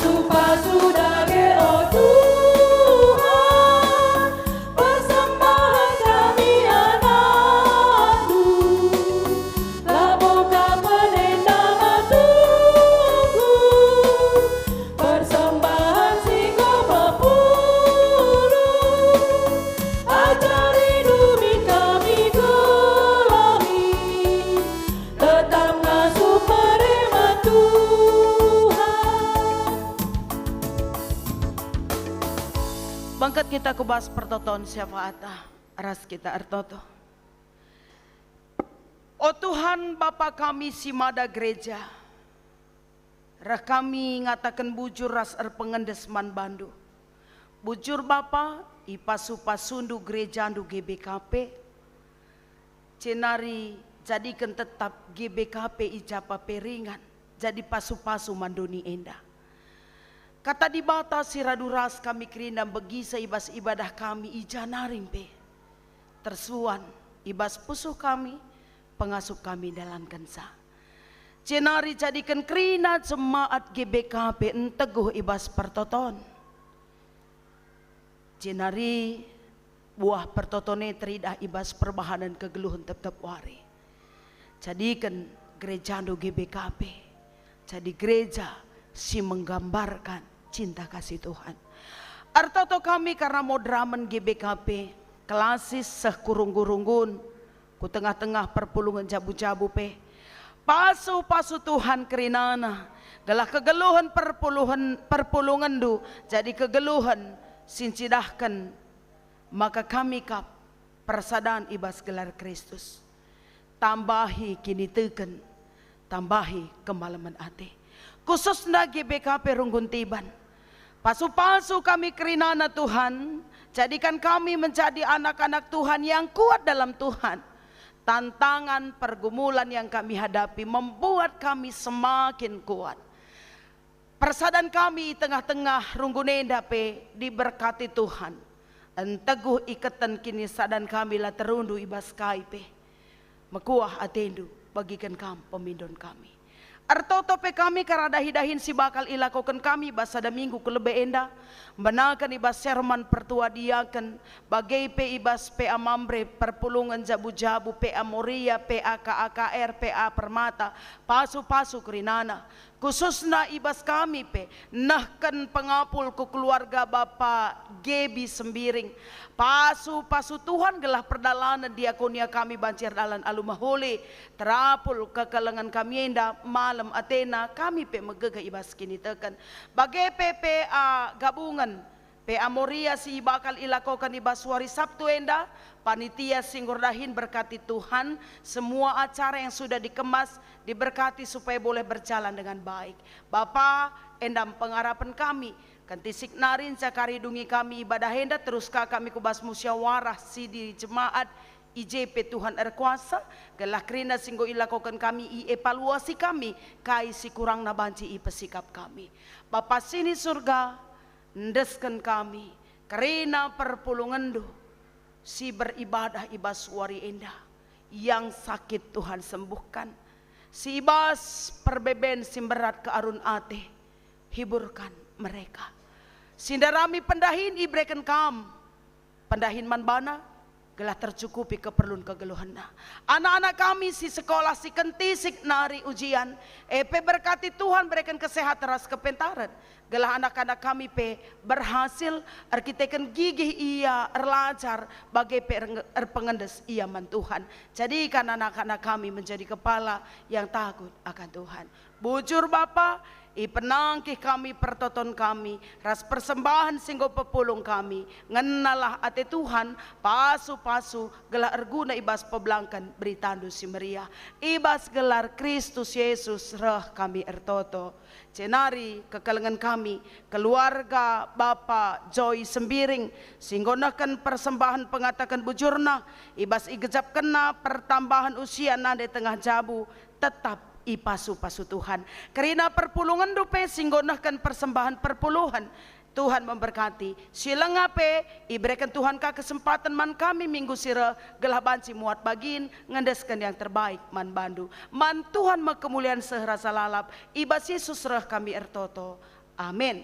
Speaker 2: pasu-pasu dage oh Tuhan, persembahan kami anakmu, laboka penenda matunggu, persembahan singgo mepulu, ajari dumi kami gelami, tetap ngasuh perema Tuhan.
Speaker 5: Bangkat kita kubas pertoton syafaatah, ras kita ertoto. O Tuhan Bapa kami si mada gereja, rah kami ngatakan bujur ras pengendes man bandu. Bujur Bapa ipasu pasundu gereja andu GBKP, cenari jadikan tetap GBKP ijapa peringan, jadi pasu-pasu mandoni endah. Kata di bata siraduras kami kerina begi seibas ibadah kami ijanaring pe. Tersuan ibas pusuh kami, pengasuh kami dalam kensa. Cenari jadikan kerina jemaat GBKP enteguh ibas pertoton. Cenari buah pertotone teridah ibas perbahanan kegeluhan tetap wari. Jadikan gereja ando GBKP jadi gereja si menggambarkan cinta kasih Tuhan. Artoto kami karena modramen GBKP kelasis sekurung-gurunggun ku tengah-tengah perpulungan jabu-jabu pe. Pasu-pasu Tuhan kerinana gelah kegeluhan perpulungan du jadi kegeluhan sincidahkan, maka kami kap persadaan ibas gelar Kristus. Tambahi kini teken, tambahi kemalaman ate. Khususnya GBKP Runggun Tiban. Pasu-pasu kami kerinana Tuhan, jadikan kami menjadi anak-anak Tuhan yang kuat dalam Tuhan. Tantangan pergumulan yang kami hadapi membuat kami semakin kuat. Persadaan kami tengah-tengah Runggunenda pe diberkati Tuhan. Enteguh ikatan kini sadan kami lah terundu ibas kai pe. Mekuah atendu bagikan kami pemindon kami. Artoto pe kami karadahi-dahin si bakal ilakokan kami basada minggu kelebe enda. Menakan ibas serman pertua diakan. Bagai pe ibas PA Mambre perpulungan jabu-jabu PA Moria PA KAKR PA Permata. Pasu-pasu kerinana. Khususnya ibas kami pe nahkan pengapul ku keluarga Bapak Gebi Sembiring. Pasu-pasu Tuhan gelah perdalanan diakonia kami bancir dalan alumahuli. Terapul kekalengan kami enda malam Athena kami pe megega ibas kini tekan. Bagai PPA gabungan PA Moria si bakal ilakokan ibas wari Sabtu enda. Panitia Singgordahin berkati Tuhan, semua acara yang sudah dikemas diberkati supaya boleh berjalan dengan baik. Bapa endam pengharapan kami, kanti signarin cakaridungi kami ibadah henda teruskah kami kubas musyawarah sidi jemaat IJP Tuhan Erkuasa, gelah kerina singgo ilakokan kami evaluasi kami, kai si kurang nabanci pesikap kami. Bapa sini surga, ndeskan kami, kerina perpulungan si beribadah ibas wari endah yang sakit Tuhan sembuhkan, si ibas perbeben simberat ke arun ate hiburkan mereka. Sindarami pendahin ibreken kam pendahin manbana gelah tercukupi keperluan kegeluhanna. Anak-anak kami si sekolah si kentisik nari ujian pe berkati Tuhan berikan kesehatan ras kepentaran. Gelah anak-anak kami pe berhasil arkiteken gigih ia erlajar bagai pengendes ia man Tuhan. Jadikan anak-anak kami menjadi kepala yang takut akan Tuhan. Bujur Bapa, penangkih kami pertoton kami, ras persembahan singgo pepulung kami, ngenalah ate Tuhan, pasu-pasu gelar erguna ibas peblangkan beritandu si meriah, ibas gelar Kristus Yesus reh kami ertoto. Cenari kekalengan kami, keluarga Bapa Joy Sembiring, singgonakan persembahan pengatakan bujurna, ibas igejap kena pertambahan usia nade tengah jabu, tetap ipasu-pasu Tuhan. Kerina perpulungan dupe singgonahkan persembahan perpuluhan. Tuhan memberkati. Silengape iberikan Tuhan ka kesempatan man kami minggu sira gelah banci muat bagin ngendeskan yang terbaik man bandu. Man Tuhan kemuliaan seherasa lalap. Ibas Yesus reh kami ertoto. Amin.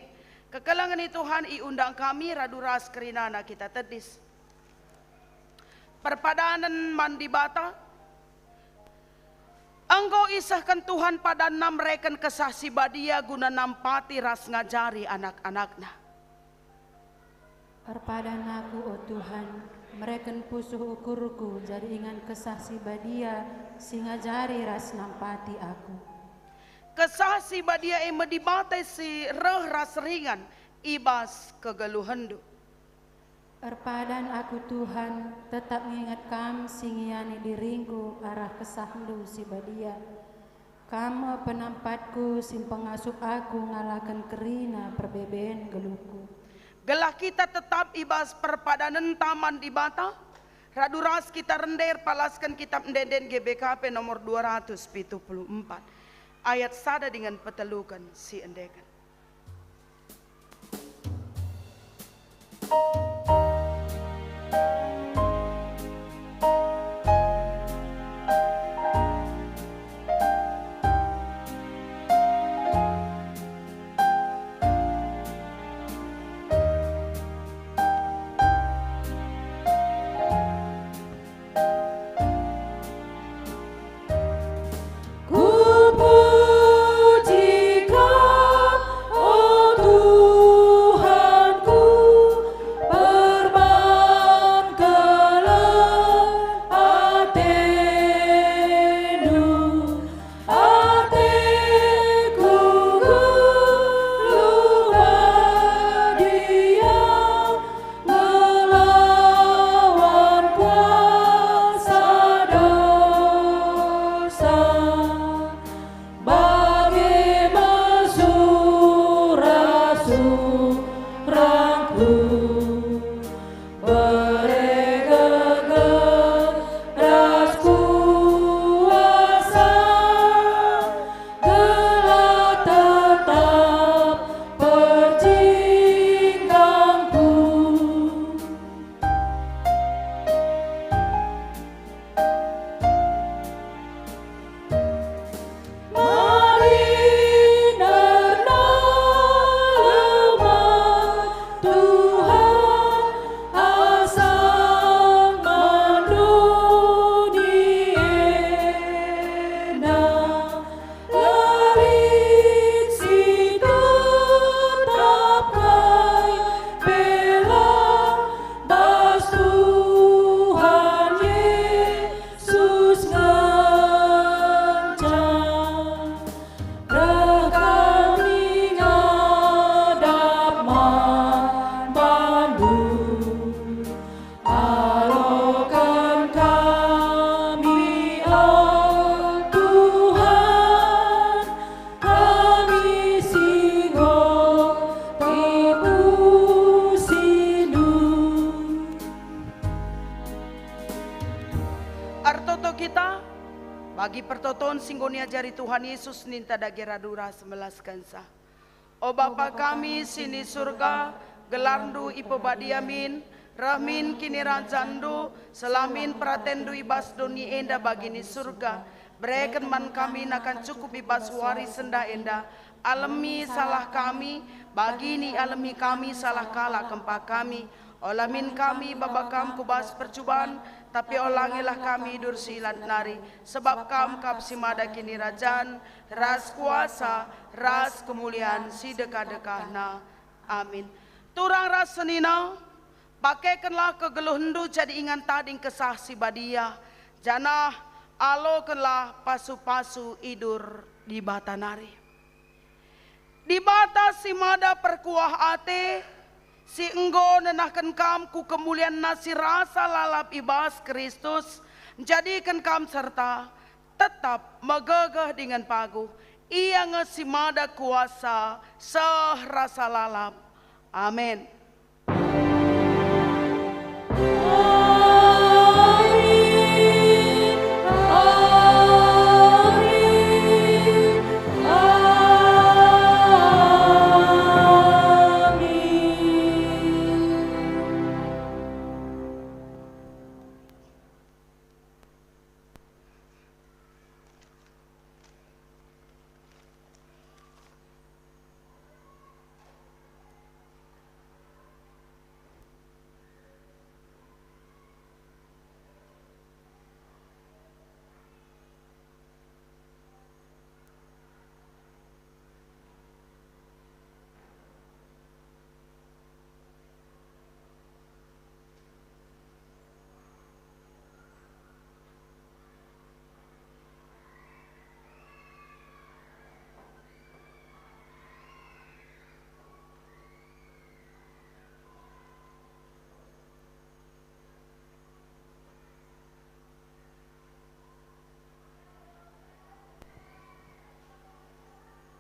Speaker 5: Kekelangan Tuhan iundang kami raduras kerinana kita tedis. Perpadanan mandi bata. Engkau isahkan Tuhan pada enam reken kesah si badia guna nampati ras ngajari anak-anaknya.
Speaker 1: Perpadan aku, oh Tuhan, mereken pusuh ukurku, jadi ingan kesah si badia, singa jari ras nampati aku.
Speaker 5: Kesah si badia medibatai si reh ras ringan, ibas kegeluhendu.
Speaker 1: Perpadan aku Tuhan, tetap mengingat kam singiani diringku, arah kesahdu si badia. Kamu penampatku, simpengasup aku, ngalakan kerina perbeben geluku.
Speaker 5: Gelah kita tetap ibas perpadanan taman di bata. Raduras kita render palaskan kitab Ndenden GBKP nomor 274. Ayat sada dengan petelukan si endekan. Bagi pertoton singgonia jari Tuhan Yesus ninta dagera dura semelaskan sah. O Bapa kami sini surga, gelarndu ipobadiamin, rahmin kini ranjandu, selamin pratendu ibas doni enda bagini surga. Bereken man kami nakan cukup ibas waris senda enda, alami salah kami, bagini alami kami salah kalah kempa kami. Olamin kami babakam kubas percubaan, tapi olangilah kami dursilat nari. Sebab kam kapsimada kini rajan, ras kuasa, ras kemuliaan si dekah-dekahna. Amin. Turang ras senina, pakaikanlah kegeluhendu jadi ingan tading kesah si badia. Janah alokanlah pasu-pasu idur di bata nari. Di bata si mada perkuah ate, si enggo nenahkan kam ku kemuliaan nasi rasa lalap ibas Kristus, jadikan kam serta tetap megegeh dengan pagu. Ia ngesimada kuasa seh rasa lalap. Amin.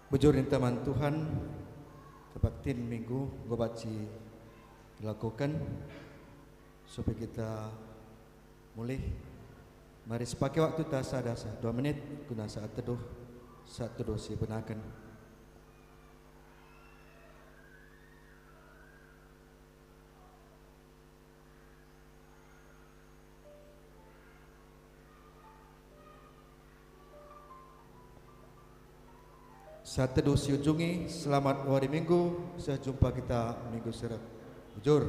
Speaker 3: Bujurin teman Tuhan, kebaktian minggu gobaci dilakukan supaya kita mulai. Mari sepakai waktu dasa 2 menit guna saat teduh si benakan. Saat teduh si ujungi, selamat hari Minggu, sejumpa kita minggu seret. Bujur.